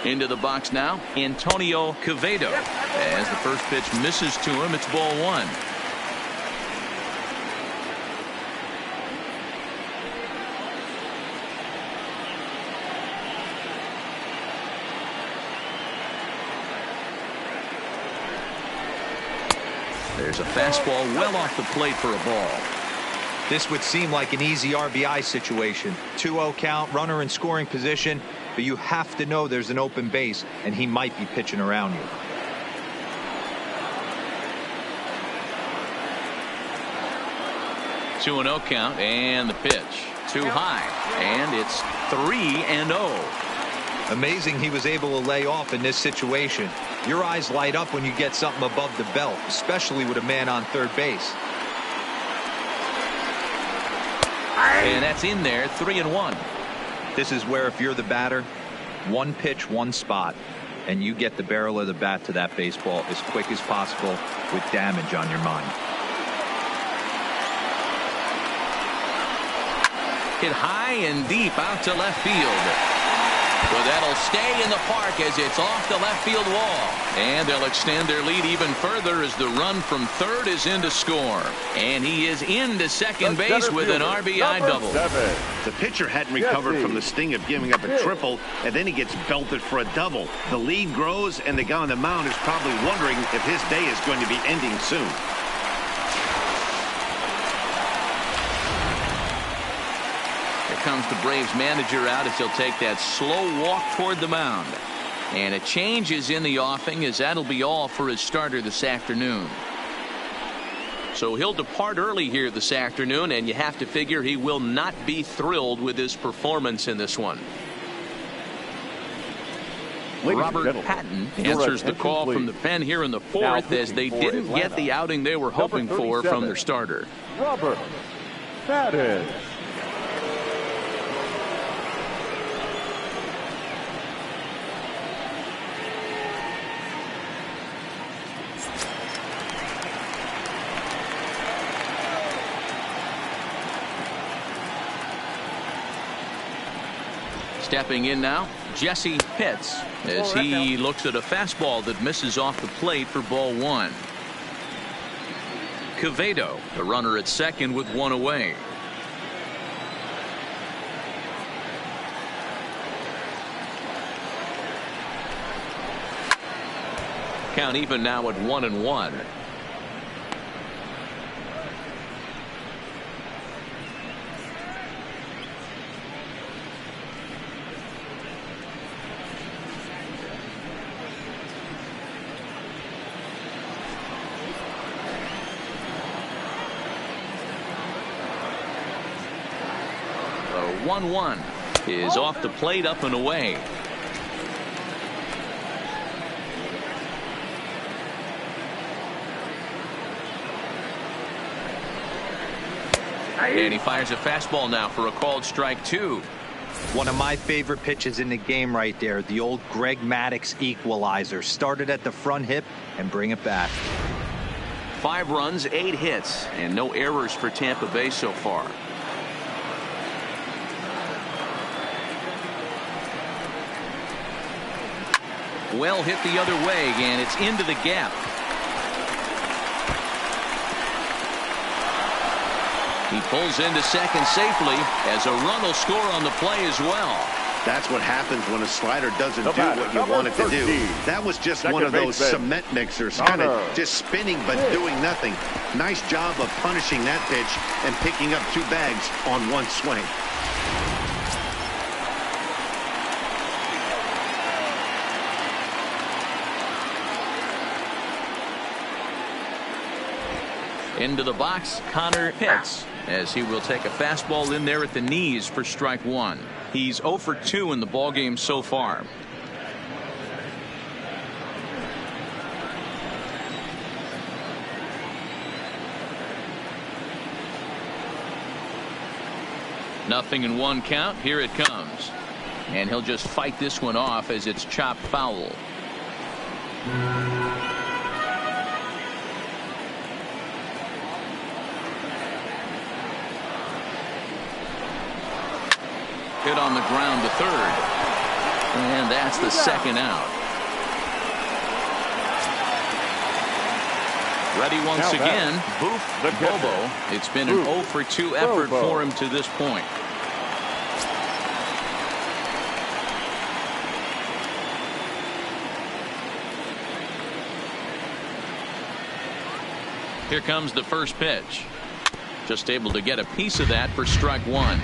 Into the box now, Antonio Quevedo. As the first pitch misses to him, it's ball 1. There's a fastball well off the plate for a ball. This would seem like an easy RBI situation. 2-0 count, runner in scoring position. but you have to know there's an open base, and he might be pitching around you. Two and 0 count, and the pitch too high, and it's 3-0. Amazing he was able to lay off in this situation. Your eyes light up when you get something above the belt, especially with a man on third base. And that's in there, 3-1. This is where, if you're the batter, one pitch, one spot, and you get the barrel of the bat to that baseball as quick as possible with damage on your mind. Hit high and deep out to left field. Well, that'll stay in the park as it's off the left field wall. And they'll extend their lead even further as the run from third is in to score. And he is into second base with an RBI double. The pitcher hadn't recovered from the sting of giving up a triple, and then he gets belted for a double. The lead grows, and the guy on the mound is probably wondering if his day is going to be ending soon. Comes the Braves manager out as he'll take that slow walk toward the mound. And a change is in the offing, as that'll be all for his starter this afternoon. So he'll depart early here this afternoon, and you have to figure he will not be thrilled with his performance in this one. Robert Patton answers the call from the pen here in the fourth, as they didn't get the outing they were hoping for from their starter. Robert Patton. Stepping in now, Jesse Pitts, as he looks at a fastball that misses off the plate for ball one. Quevedo, the runner at second with one away. Count even now at 1-1. The 1-1 is off the plate, up and away. And he fires a fastball now for a called strike two. One of my favorite pitches in the game right there, the old Greg Maddux equalizer. Started at the front hip and bring it back. 5 runs, 8 hits, and no errors for Tampa Bay so far. Well hit the other way, and it's into the gap. He pulls into second safely, as a run will score on the play as well. That's what happens when a slider doesn't do what you want it to do. That was just one of those cement mixers, kind of just spinning but doing nothing. Nice job of punishing that pitch and picking up 2 bags on one swing. Into the box, Connor Pitts, as he will take a fastball in there at the knees for strike one. He's 0 for 2 in the ballgame so far. Nothing in 1 count. Here it comes. And he'll just fight this one off as it's chopped foul. Hit on the ground to third. And that's the second out. Ready once again, Boof Bobo. It's been an 0 for 2 effort for him to this point. Here comes the first pitch. Just able to get a piece of that for strike one.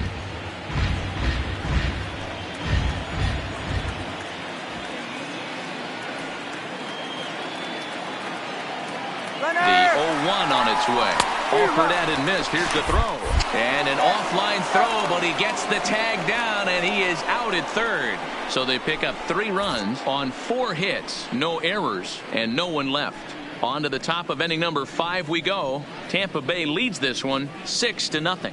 its way. Offered at and missed. Here's the throw. And an offline throw, but he gets the tag down, and he is out at third. So they pick up 3 runs on 4 hits, no errors, and no one left. On to the top of inning number 5 we go. Tampa Bay leads this one 6-0.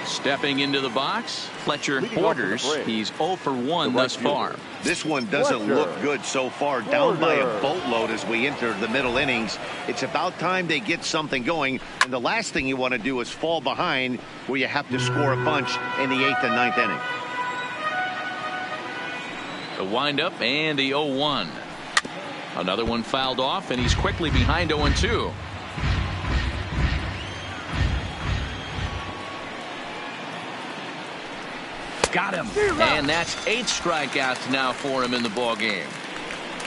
Stepping into the box, Fletcher Borders. He's 0 for 1 thus far. This one doesn't look good so far. Down by a boatload as we enter the middle innings. It's about time they get something going. And the last thing you want to do is fall behind where you have to score a bunch in the 8th and 9th inning. The windup and the 0-1. Another one fouled off, and he's quickly behind 0-2. Got him. And that's 8 strikeouts now for him in the ball game.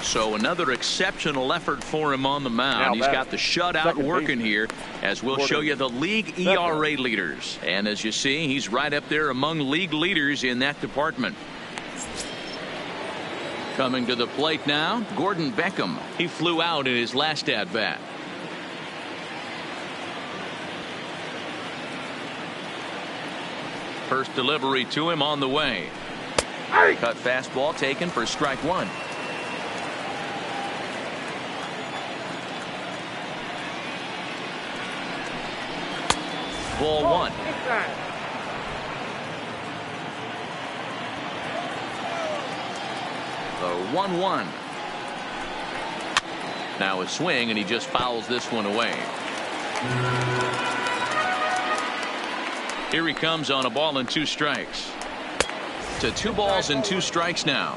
So another exceptional effort for him on the mound. He's got the shutout working here, as we'll show you the league ERA leaders. And as you see, he's right up there among league leaders in that department. Coming to the plate now, Gordon Beckham. He flew out in his last at bat. First delivery to him on the way. Cut fastball taken for strike 1. Ball 1. The 1-1. Now a swing, and he just fouls this one away. Here he comes on a ball and 2 strikes. To 2 balls and 2 strikes now.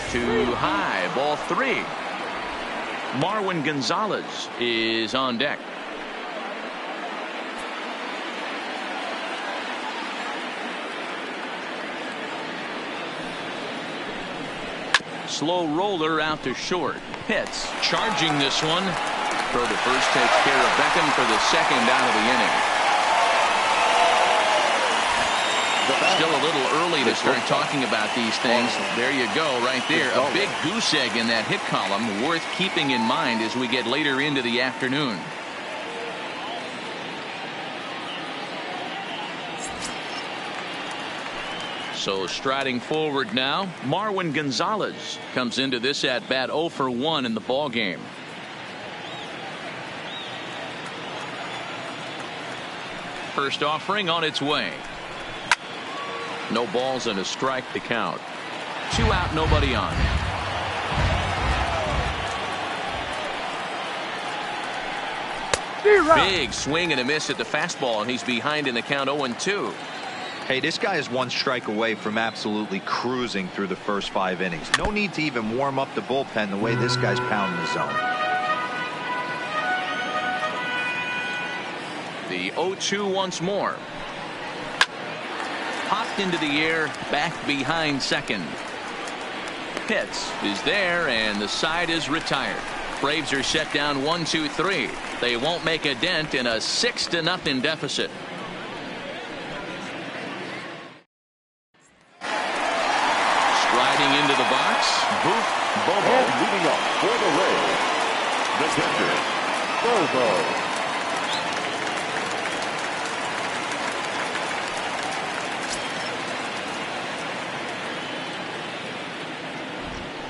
Too high, ball 3. Marwin Gonzalez is on deck. Slow roller out to short. Pitts charging this one. Throw to first takes care of Beckham for the 2nd out of the inning. Still a little early to start talking about these things. There you go, right there. A big goose egg in that hit column, worth keeping in mind as we get later into the afternoon. So striding forward now, Marwin Gonzalez comes into this at bat 0 for 1 in the ball game. First offering on its way. No balls and a strike to count. 2 out, nobody on. Big swing and a miss at the fastball, and he's behind in the count 0-2. Hey, this guy is 1 strike away from absolutely cruising through the first 5 innings. No need to even warm up the bullpen the way this guy's pounding the zone. The 0-2 once more. Popped into the air, back behind second. Pitts is there, and the side is retired. Braves are set down 1-2-3. They won't make a dent in a 6-0 deficit. Into the box, Booth Bobo. And leading up for the Rays, the catcher,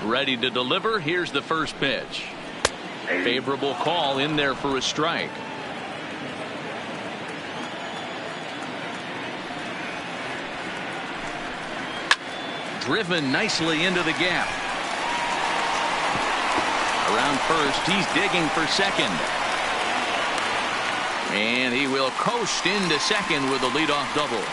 Bobo. Ready to deliver. Here's the first pitch. Favorable call in there for a strike. Driven nicely into the gap. Around first, he's digging for second. And he will coast into second with a leadoff double.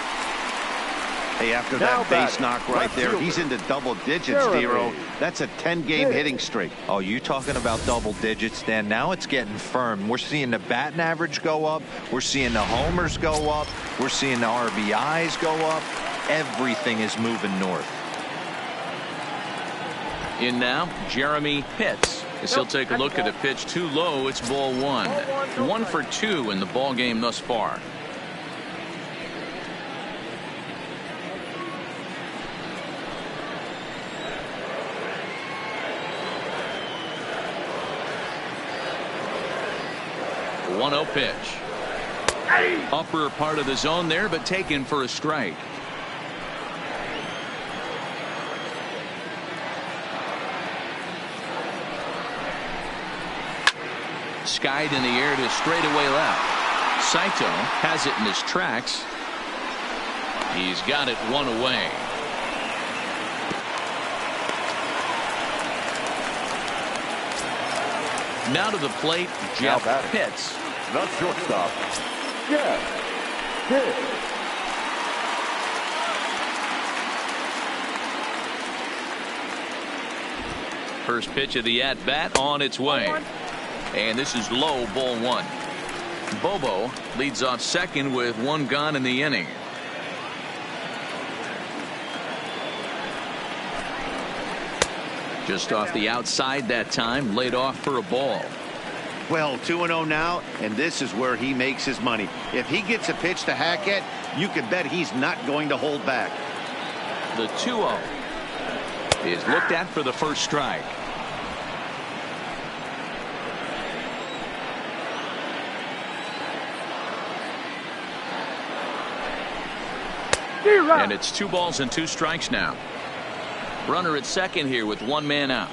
Hey, after that base knock right there, he's into double digits, Dero. That's a 10-game hitting streak. Oh, you talking about double digits, Dan? Now it's getting firm. We're seeing the batting average go up. We're seeing the homers go up. We're seeing the RBIs go up. Everything is moving north. In now, Jeremy Pitts. As he'll take a look at a pitch too low, it's ball 1. 1 for 2 in the ball game thus far. 1-0 pitch. Upper part of the zone there, but taken for a strike. Skied in the air to straightaway left. Saito has it in his tracks. He's got it one away. Now to the plate, Jeff Pitts. The shortstop, Jeff Pitts. First pitch of the at-bat on its way. And this is low, ball one. Bobo leads off second with one gone in the inning. Just off the outside that time, laid off for a ball. Well, 2-0 now, and this is where he makes his money. If he gets a pitch to Hackett, you can bet he's not going to hold back. The 2-0 is looked at for the first strike. And it's 2 balls and 2 strikes now. Runner at second here with 1 man out.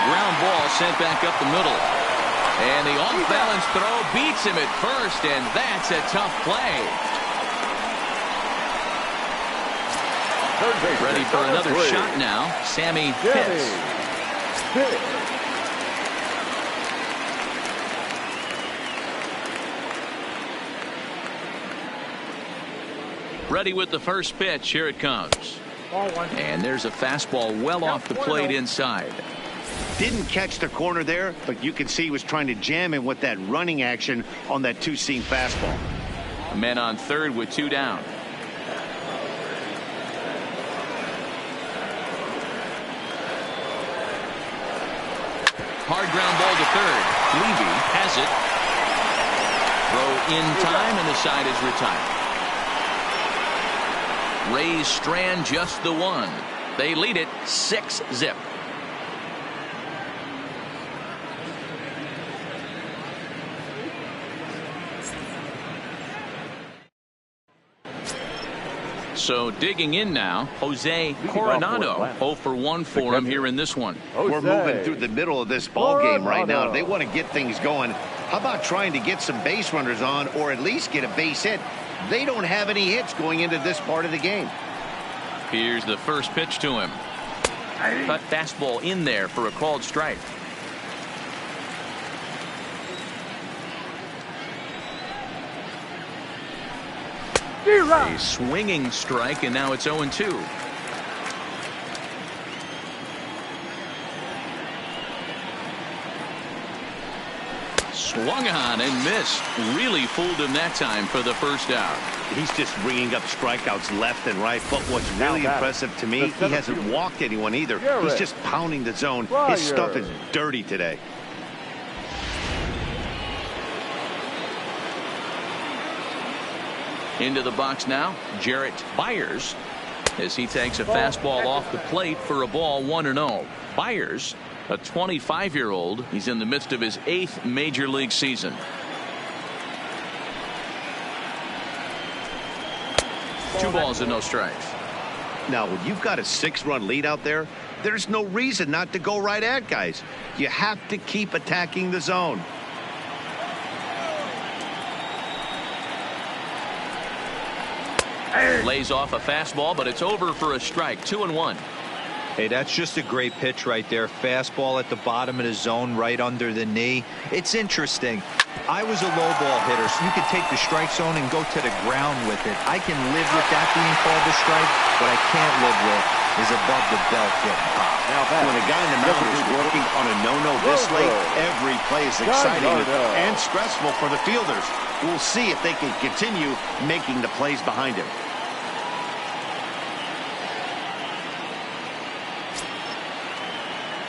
Ground ball sent back up the middle. And the off-balance throw beats him at first, and that's a tough play. Ready for another shot now. Sammy Pitts. Ready with the first pitch. Here it comes. And there's a fastball well off the plate inside. Didn't catch the corner there, but you can see he was trying to jam him with that running action on that two-seam fastball. Men on third with 2 down. Hard ground ball to third. Levy has it. Throw in time, and the side is retired. Rays strand just the one. They lead it 6-0. So digging in now, Jose Coronado. 0 for 1 for him here in this one. We're moving through the middle of this ball game right now. They want to get things going. How about trying to get some base runners on, or at least get a base hit? They don't have any hits going into this part of the game. Here's the first pitch to him. Cut fastball in there for a called strike. A swinging strike, and now it's 0-2. Swung on and missed. Really fooled him that time for the first out. He's just ringing up strikeouts left and right. But what's really impressive to me, he hasn't walked anyone either. He's just pounding the zone. His stuff is dirty today. Into the box now, Jarrett Byers, as he takes a fastball off the plate for a ball, 1-0. Byers, a 25-year-old. He's in the midst of his 8th major league season. Two balls and no strikes. Now, when you've got a 6-run lead out there, there's no reason not to go right at guys. You have to keep attacking the zone. Lays off a fastball, but it's over for a strike. 2-1. Hey, that's just a great pitch right there. Fastball at the bottom of the zone, right under the knee. It's interesting. I was a low ball hitter, so you could take the strike zone and go to the ground with it. I can live with that being called a strike. What I can't live with is above the belt getting popped. When a guy in the mound is working on a no-no this late, every play is exciting and stressful for the fielders. We'll see if they can continue making the plays behind him.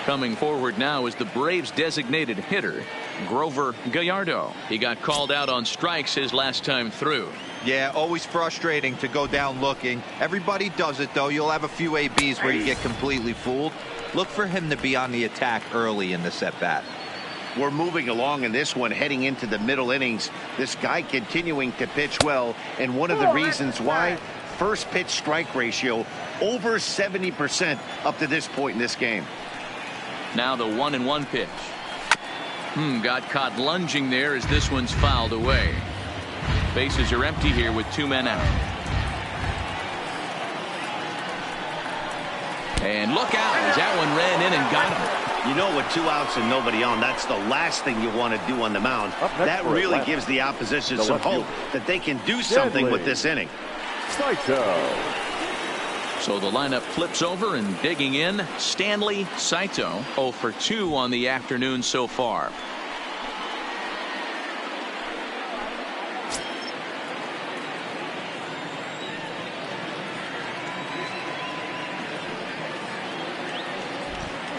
Coming forward now is the Braves designated hitter, Grover Gallardo. He got called out on strikes his last time through. Yeah, always frustrating to go down looking. Everybody does it, though. You'll have a few ABs where you get completely fooled. Look for him to be on the attack early in this at-bat. We're moving along in this one, heading into the middle innings. This guy continuing to pitch well, and one of the reasons why, first pitch strike ratio over 70% up to this point in this game. Now the 1-1 pitch. Got caught lunging there as this one's fouled away. Bases are empty here with 2 men out. And look out as that one ran in and got him. You know, with 2 outs and nobody on, that's the last thing you want to do on the mound. That really gives the opposition some hope that they can do something with this inning. So the lineup flips over, and digging in, Stanley Saito, 0 for 2 on the afternoon so far.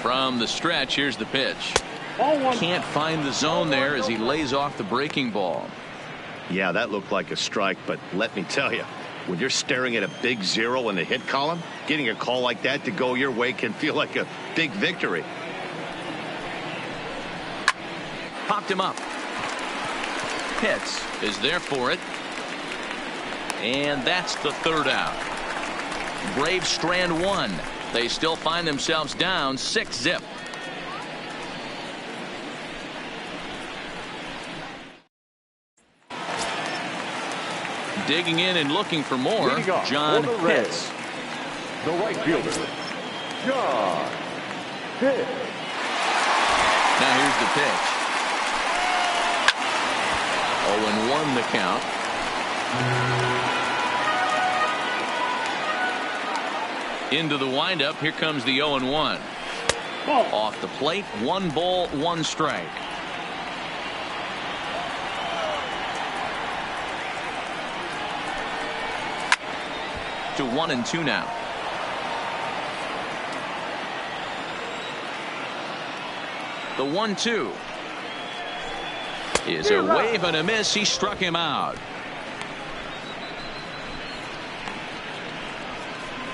From the stretch, here's the pitch. Can't find the zone there as he lays off the breaking ball. Yeah, that looked like a strike, but let me tell you, when you're staring at a big 0 in the hit column, getting a call like that to go your way can feel like a big victory. Popped him up. Pitts is there for it. And that's the 3rd out. Braves strand 1. They still find themselves down 6-0. Digging in and looking for more, John Pitts. The right fielder, John Pitts. Now here's the pitch. 0-1 the count. Into the windup. Here comes the 0-1. Off the plate. 1 ball, 1 strike. To 1-2 now. The 1-2 is a wave and a miss. He struck him out.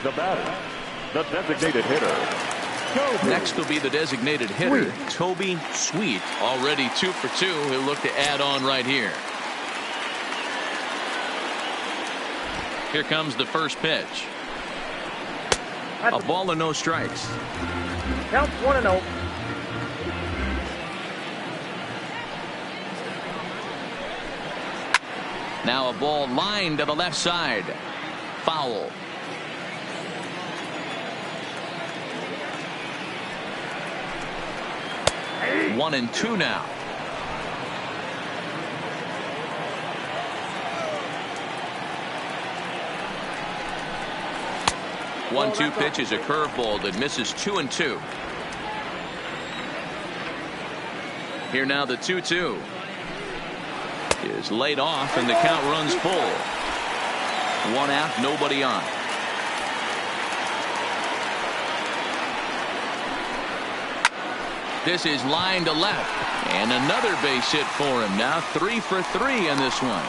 The batter, the designated hitter. Next will be the designated hitter, Toby Sweet. Already 2 for 2. He'll look to add on right here. Here comes the first pitch. A ball and no strikes. Counts 1-0. Now a ball lined to the left side. Foul. Hey. 1-2 now. One-two pitch is a curveball that misses 2-2. Here now the 2-2 is laid off, and the count runs full. 1 out, nobody on. This is line to left, and another base hit for him. Now 3 for 3 in this one.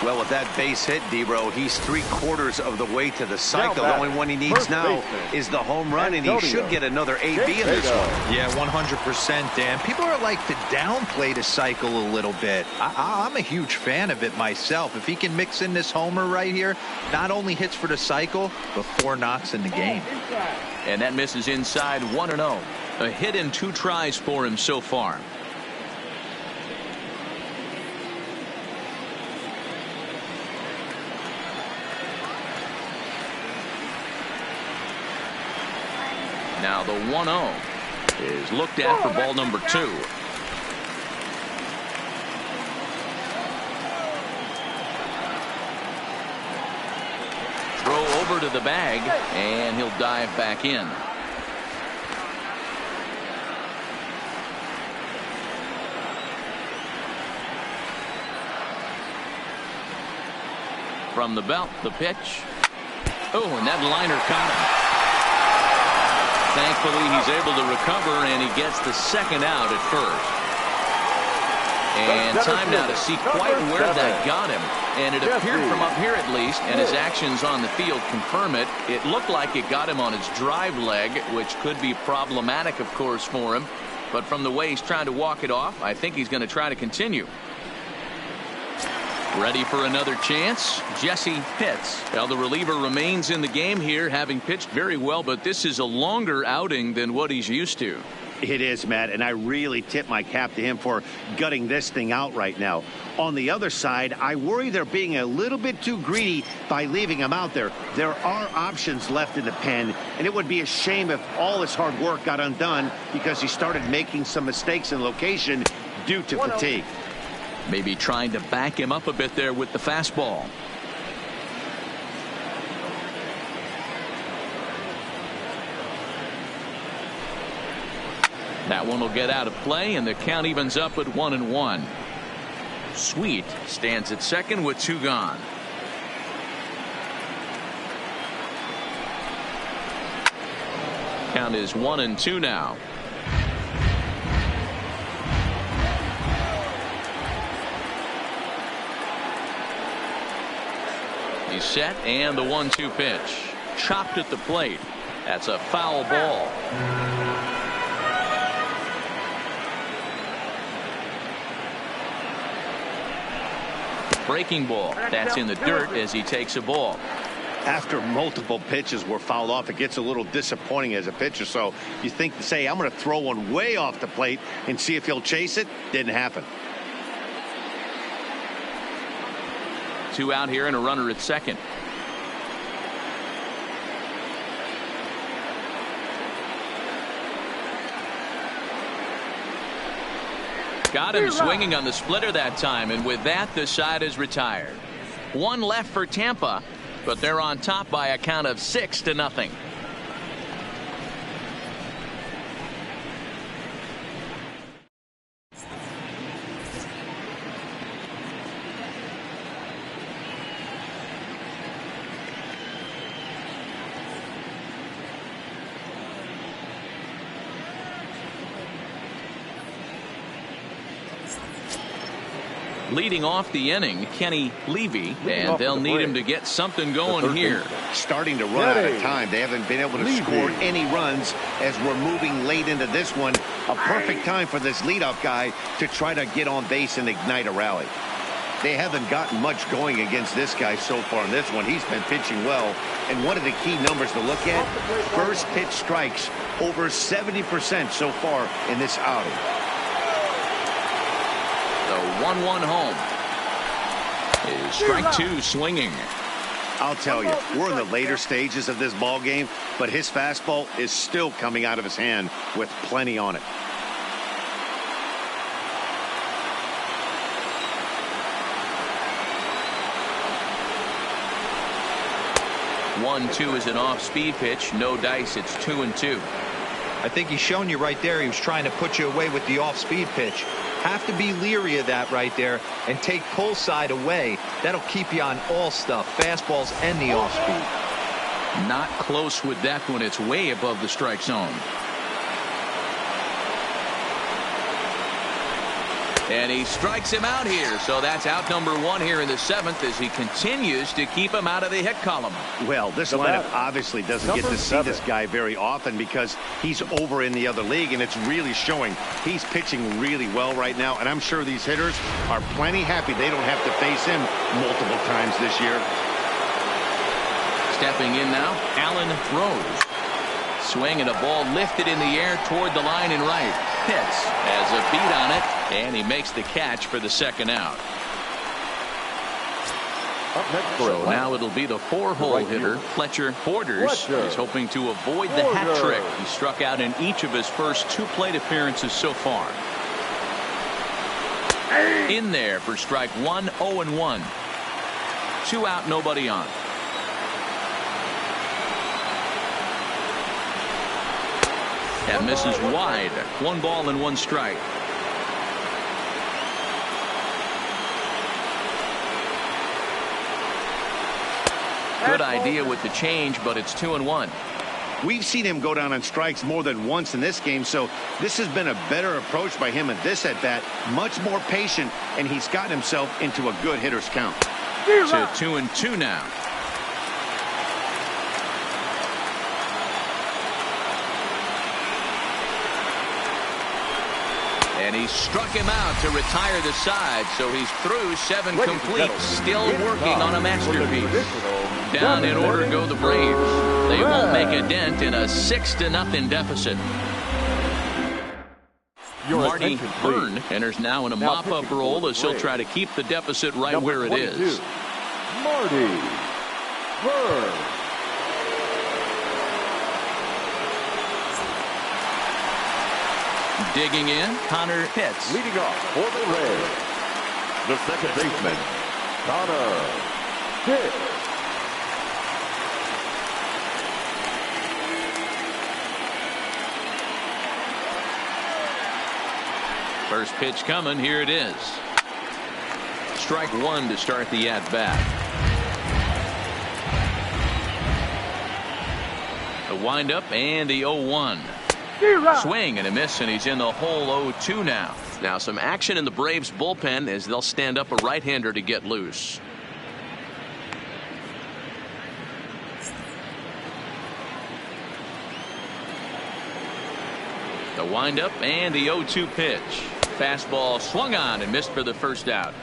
Well, with that base hit, D-Row, he's 3/4 of the way to the cycle. The only one he needs now is the home run, and he should get another AB in this one. Yeah, 100%, Dan. People are like to downplay the cycle a little bit. I'm a huge fan of it myself. If he can mix in this homer right here, not only hits for the cycle, but 4 knocks in the game. And that misses inside. 1-0. A hit in 2 tries for him so far. Now the 1-0 is looked at for ball number 2. Throw over to the bag, and he'll dive back in. From the belt, the pitch. Oh, and that liner caught him. Thankfully, he's able to recover, and he gets the 2nd out at first. And time now to see quite where that got him. And it appeared from up here at least, and his actions on the field confirm it. It looked like it got him on his drive leg, which could be problematic, of course, for him. But from the way he's trying to walk it off, I think he's going to try to continue. Ready for another chance? Jesse Pitts. Well, the reliever remains in the game here, having pitched very well, but this is a longer outing than what he's used to. It is, Matt, and I really tip my cap to him for gutting this thing out right now. On the other side, I worry they're being a little bit too greedy by leaving him out there. There are options left in the pen, and it would be a shame if all his hard work got undone because he started making some mistakes in location due to fatigue. Maybe trying to back him up a bit there with the fastball. That one will get out of play, and the count evens up at 1-1. Sweet stands at second with 2 gone. Count is 1-2 now. He's set, and the 1-2 pitch. Chopped at the plate. That's a foul ball. Breaking ball. That's in the dirt as he takes a ball. After multiple pitches were fouled off, it gets a little disappointing as a pitcher. So you think to say, I'm going to throw one way off the plate and see if he'll chase it. Didn't happen. 2 out here and a runner at second. Got him swinging on the splitter that time, and with that the side is retired. 1 left for Tampa, but they're on top by a count of 6-0. Leading off the inning, Kenny Levy, and they'll need him to get something going here. Starting to run out of time. They haven't been able to score any runs as we're moving late into this one. A perfect time for this leadoff guy to try to get on base and ignite a rally. They haven't gotten much going against this guy so far in this one. He's been pitching well, and one of the key numbers to look at, first pitch strikes over 70% so far in this outing. The 1-1 home is strike 2 swinging. I'll tell you, we're in the later stages of this ball game, but his fastball is still coming out of his hand with plenty on it. One-two is an off-speed pitch. No dice. It's 2-2. I think he's shown you right there. He was trying to put you away with the off-speed pitch. Have to be leery of that right there and take pull side away. That'll keep you on all stuff, fastballs and the off-speed. Not close with that one. It's way above the strike zone. And he strikes him out here. So that's out number 1 here in the 7th as he continues to keep him out of the hit column. Well, this lineup obviously doesn't get to see this guy very often because he's over in the other league, and it's really showing. He's pitching really well right now, and I'm sure these hitters are plenty happy they don't have to face him multiple times this year. Stepping in now, Alan Rose. Swing and a ball lifted in the air toward the line and right. Pitts has a beat on it, and he makes the catch for the second out. So now it'll be the 4-hole hitter, Fletcher Borders. He's hoping to avoid the hat trick. He struck out in each of his first 2 plate appearances so far. In there for strike 1, 0-1. 2 out, nobody on. That misses wide. 1 ball and 1 strike. Good idea with the change, but it's 2-1. We've seen him go down on strikes more than once in this game, so this has been a better approach by him at this at-bat. Much more patient, and he's gotten himself into a good hitter's count. To 2-2 now. And he struck him out to retire the side, so he's through 7 complete, still working on a masterpiece. Down in order go the Braves. They won't make a dent in a 6-0 deficit. Marty Byrne enters now in a mop-up role as he'll try to keep the deficit right where it is. Marty Byrne. Digging in, Connor Pitts. Leading off for the Rays, the second baseman, Connor Pitts. First pitch coming, here it is. Strike 1 to start the at-bat. The windup and the 0-1. Swing and a miss, and he's in the hole 0-2 now. Now some action in the Braves bullpen as they'll stand up a right-hander to get loose. The windup and the 0-2 pitch. Fastball swung on and missed for the first out.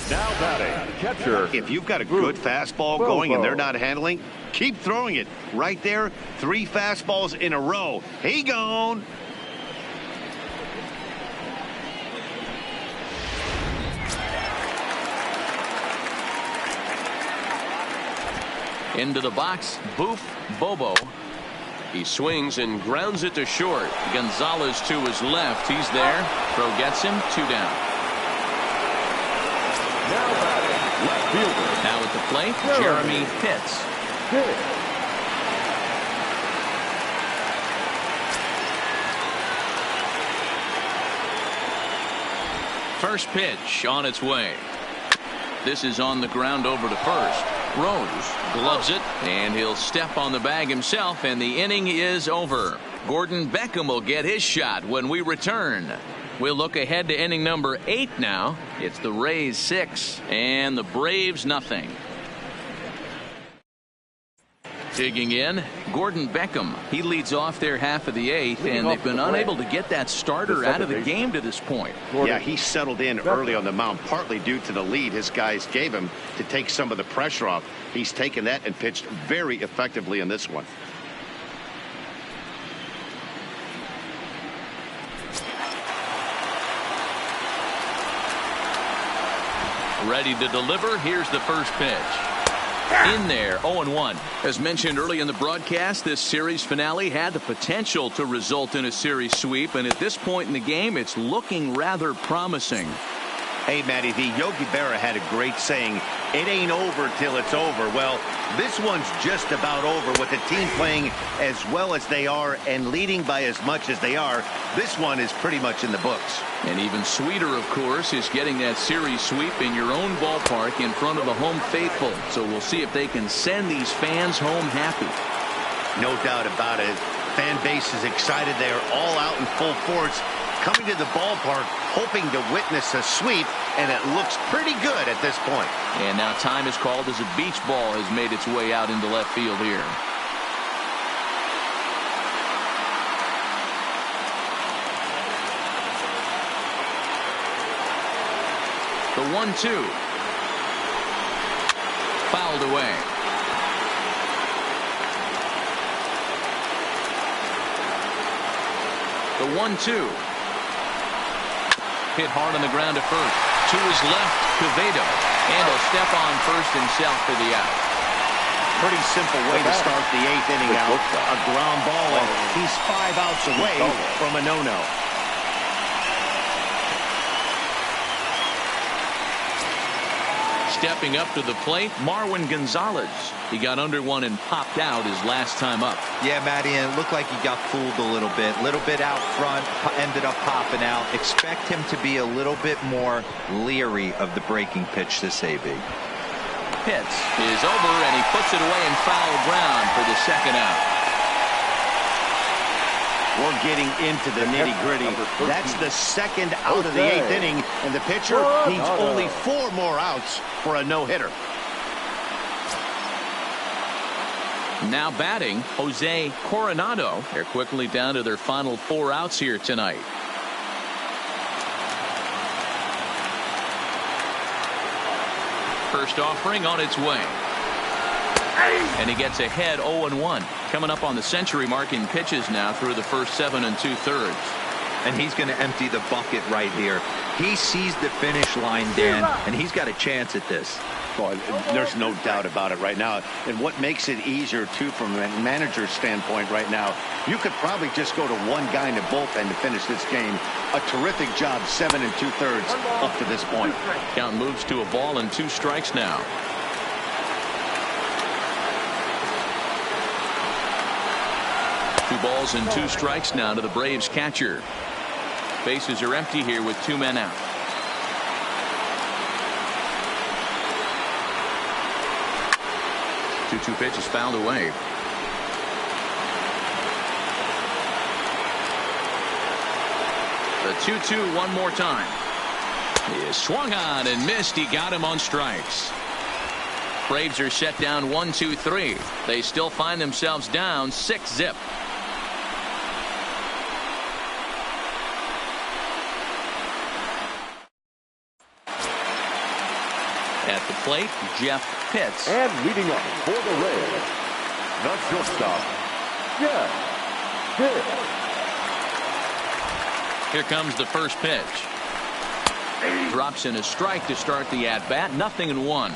Now batting, catcher. If you've got a good fastball going and they're not handling, keep throwing it. Right there, 3 fastballs in a row. He gone. Into the box, Boof Bobo. He swings and grounds it to short. Gonzalez to his left. He's there. Throw gets him. 2 down. Now batting, left fielder. Now at the plate, Jeremy Pitts. First pitch on its way. This is on the ground over to first. Rose gloves it, and he'll step on the bag himself, and the inning is over. Gordon Beckham will get his shot when we return. We'll look ahead to inning number 8 now. It's the Rays 6 and the Braves nothing. Digging in, Gordon Beckham. He leads off their half of the 8th, and they've been unable to get that starter out of the game to this point. Yeah, he settled in early on the mound, partly due to the lead his guys gave him to take some of the pressure off. He's taken that and pitched very effectively in this one. Ready to deliver. Here's the first pitch. In there, 0-1. As mentioned early in the broadcast, this series finale had the potential to result in a series sweep, and at this point in the game, it's looking rather promising. Hey, Matty V, Yogi Berra had a great saying, it ain't over till it's over. Well, this one's just about over with the team playing as well as they are and leading by as much as they are. This one is pretty much in the books. And even sweeter, of course, is getting that series sweep in your own ballpark in front of the home faithful. So we'll see if they can send these fans home happy. No doubt about it. Fan base is excited. They are all out in full force, coming to the ballpark, hoping to witness a sweep, and it looks pretty good at this point. And now time is called as a beach ball has made its way out into left field here. The 1-2. Fouled away. The 1-2. Hit hard on the ground to first. To his left, Quevedo. And he'll step on first himself for the out. Pretty simple way to start the 8th inning out. A ground ball, and he's 5 outs away from a no-no. Stepping up to the plate, Marwin Gonzalez. He got under one and popped out his last time up. Yeah, Matty, and it looked like he got fooled a little bit out front, ended up popping out. Expect him to be a little bit more leery of the breaking pitch this AB. Pitts is over, and he puts it away in foul ground for the second out. We're getting into the nitty-gritty. That's the second out of the 8th inning, and the pitcher needs only 4 more outs for a no-hitter. Now batting, Jose Coronado. They're quickly down to their final 4 outs here tonight. First offering on its way. And he gets ahead 0-1. Coming up on the century mark in pitches now through the first 7 2/3. And he's going to empty the bucket right here. He sees the finish line, Dan, and he's got a chance at this. Well, there's no doubt about it right now. And what makes it easier, too, from a manager's standpoint right now, you could probably just go to one guy in the bullpen to finish this game. A terrific job, 7 2/3 up to this point. Count moves to a ball and 2 strikes now. Two balls and 2 strikes now to the Braves catcher. Bases are empty here with 2 men out. Two pitch is fouled away. The 2-2 one more time. He is swung on and missed. He got him on strikes. Braves are set down 1-2-3. They still find themselves down 6-0. At the plate, Jeff Pitts. And leading up for the Rays, the shortstop, Jeff Pitts. Here comes the first pitch. Drops in a strike to start the at-bat. 0-1.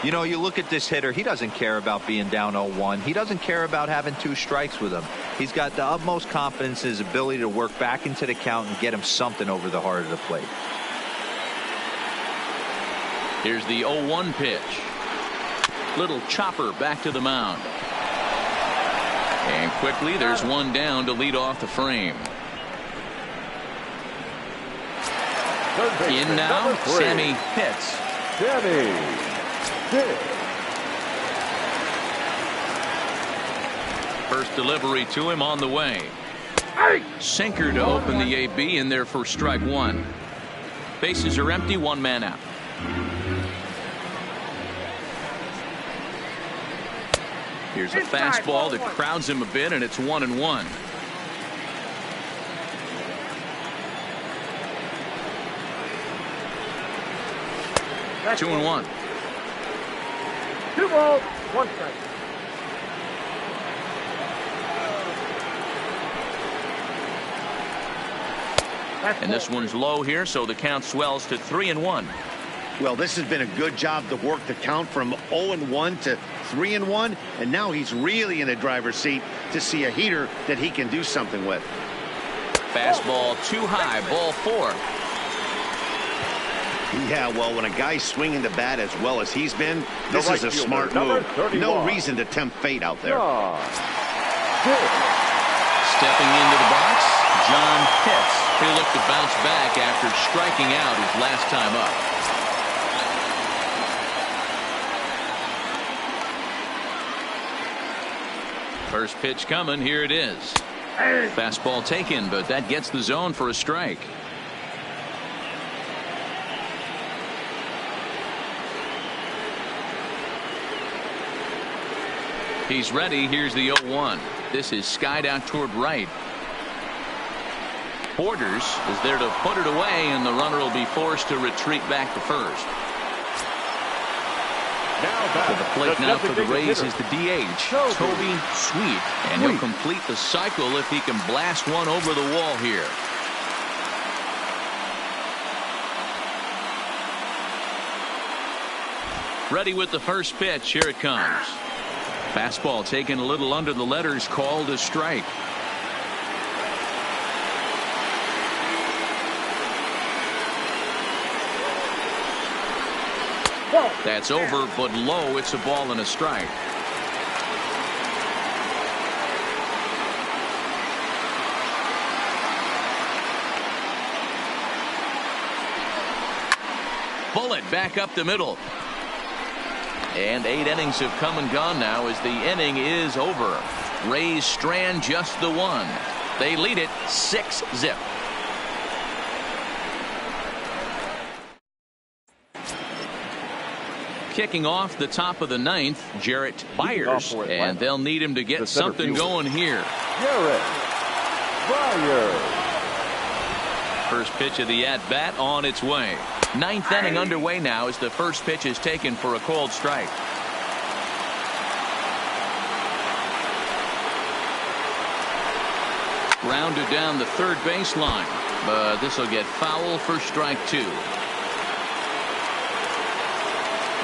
You know, you look at this hitter, he doesn't care about being down 0-1. He doesn't care about having 2 strikes with him. He's got the utmost confidence in his ability to work back into the count and get him something over the heart of the plate. Here's the 0-1 pitch. Little chopper back to the mound. And quickly there's one down to lead off the frame. In now, Sammy Pitts. Sammy Pitts. First delivery to him on the way. Sinker to open the AB in there for strike 1. Bases are empty, 1 man out. Here's a fastball that crowds him a bit, and it's 1-1. That's 2-1. 2 balls, 1 strike. And this one's low here, so the count swells to 3-1. Well, this has been a good job to work the count from 0-1 to 3-1, and now he's really in the driver's seat to see a heater that he can do something with. Fastball too high, ball 4. Yeah, well, when a guy's swinging the bat as well as he's been, this is a smart move. No reason to tempt fate out there. Stepping into the box, John Pitts. He'll look to bounce back after striking out his last time up. First pitch coming. Here it is. Fastball taken, but that gets the zone for a strike. He's ready. Here's the 0-1. This is skied out toward right. Borders is there to put it away, and the runner will be forced to retreat back to first. To the plate now for the Rays is the DH, Toby Sweet. And he'll complete the cycle if he can blast one over the wall here. Ready with the first pitch. Here it comes. Fastball taken a little under the letters, called a strike. That's over, but low. It's a ball and a strike. Bullet back up the middle. And 8 innings have come and gone now as the inning is over. Rays strand just the one. They lead it 6-0. Kicking off the top of the 9th, Jarrett Byers, and they'll need him to get something going here. Jarrett Byers. First pitch of the at-bat on its way. 9th inning underway now as the first pitch is taken for a called strike. Grounded down the third baseline, but this will get foul for strike 2.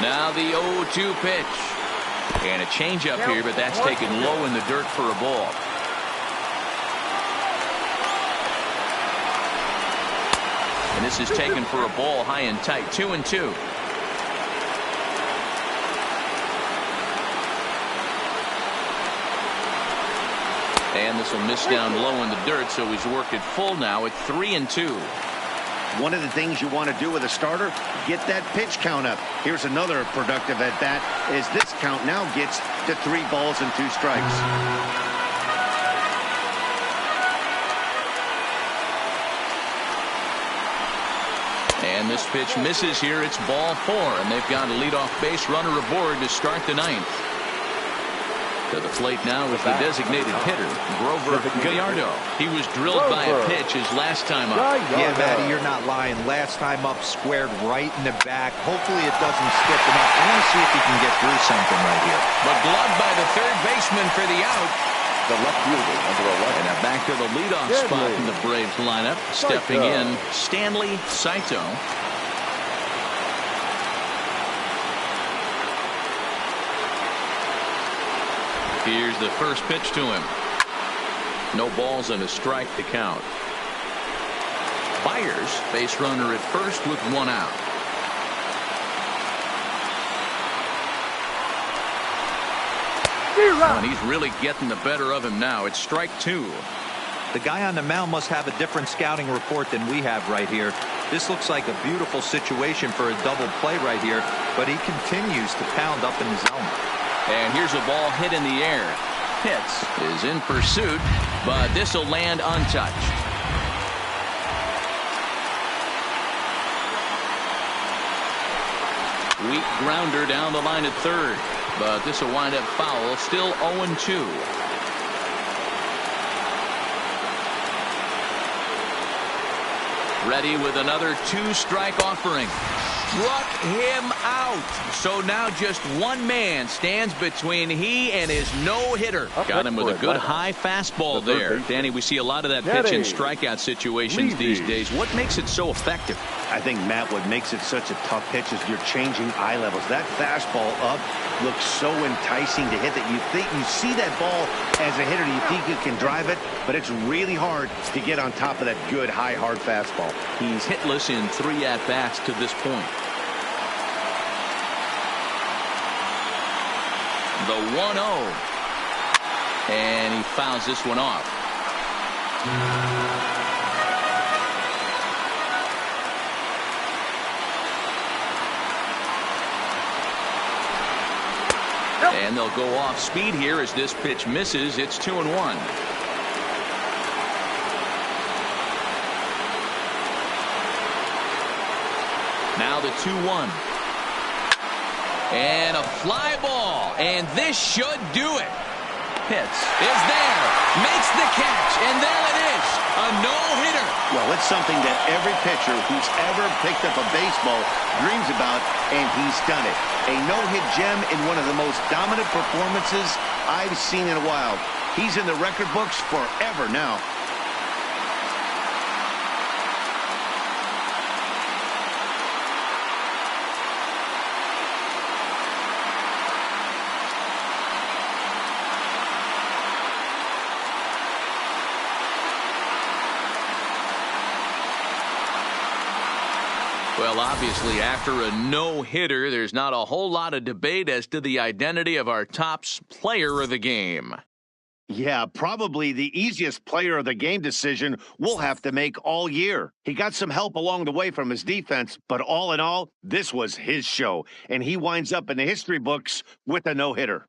Now the 0-2 pitch. And a changeup here, but that's taken low in the dirt for a ball. And this is taken for a ball high and tight. 2-2. And this will miss down low in the dirt, so he's worked it full now at 3-2. One of the things you want to do with a starter, get that pitch count up. Here's another productive at bat, as this count now gets to 3 balls and 2 strikes. And this pitch misses here. It's ball 4, and they've got a leadoff base runner aboard to start the 9th. To the plate now is the designated hitter, Grover Gallardo. He was drilled by a pitch his last time up. Yeah, Matty, you're not lying. Last time up, squared right in the back. Hopefully it doesn't stick him up. I want to see if he can get through something right here. But gloved by the third baseman for the out. The left fielder under the left. And now back to the leadoff spot in the Braves lineup. Stepping in, Stanley Saito. Here's the first pitch to him. No balls and a strike to count. Byers, base runner at first with 1 out. And he's really getting the better of him now. It's strike 2. The guy on the mound must have a different scouting report than we have right here. This looks like a beautiful situation for a double play right here, but he continues to pound up in the zone. And here's a ball hit in the air. Pitts is in pursuit, but this will land untouched. Weak grounder down the line at third, but this will wind up foul. Still 0-2. Ready with another 2-strike offering. Struck him out. So now just one man stands between he and his no-hitter. Got him with a good high fastball there. Danny, we see a lot of that pitch in strikeout situations these days. What makes it so effective? I think, Matt, what makes it such a tough pitch is you're changing eye levels. That fastball up looks so enticing to hit that you think you see that ball as a hitter. You think you can drive it, but it's really hard to get on top of that good, high, hard fastball. He's hitless in 3 at-bats to this point. The 1-0. And he fouls this one off. And they'll go off speed here as this pitch misses. It's 2-1. Now the 2-1. And a fly ball. And this should do it. Pitts is there. Makes the catch. And there it is. A no-hitter. Well, it's something that every pitcher who's ever picked up a baseball dreams about, and he's done it. A no-hit gem in one of the most dominant performances I've seen in a while. He's in the record books forever now. Well, obviously, after a no-hitter, there's not a whole lot of debate as to the identity of our top player of the game. Yeah, probably the easiest player of the game decision we'll have to make all year. He got some help along the way from his defense, but all in all, this was his show, and he winds up in the history books with a no-hitter.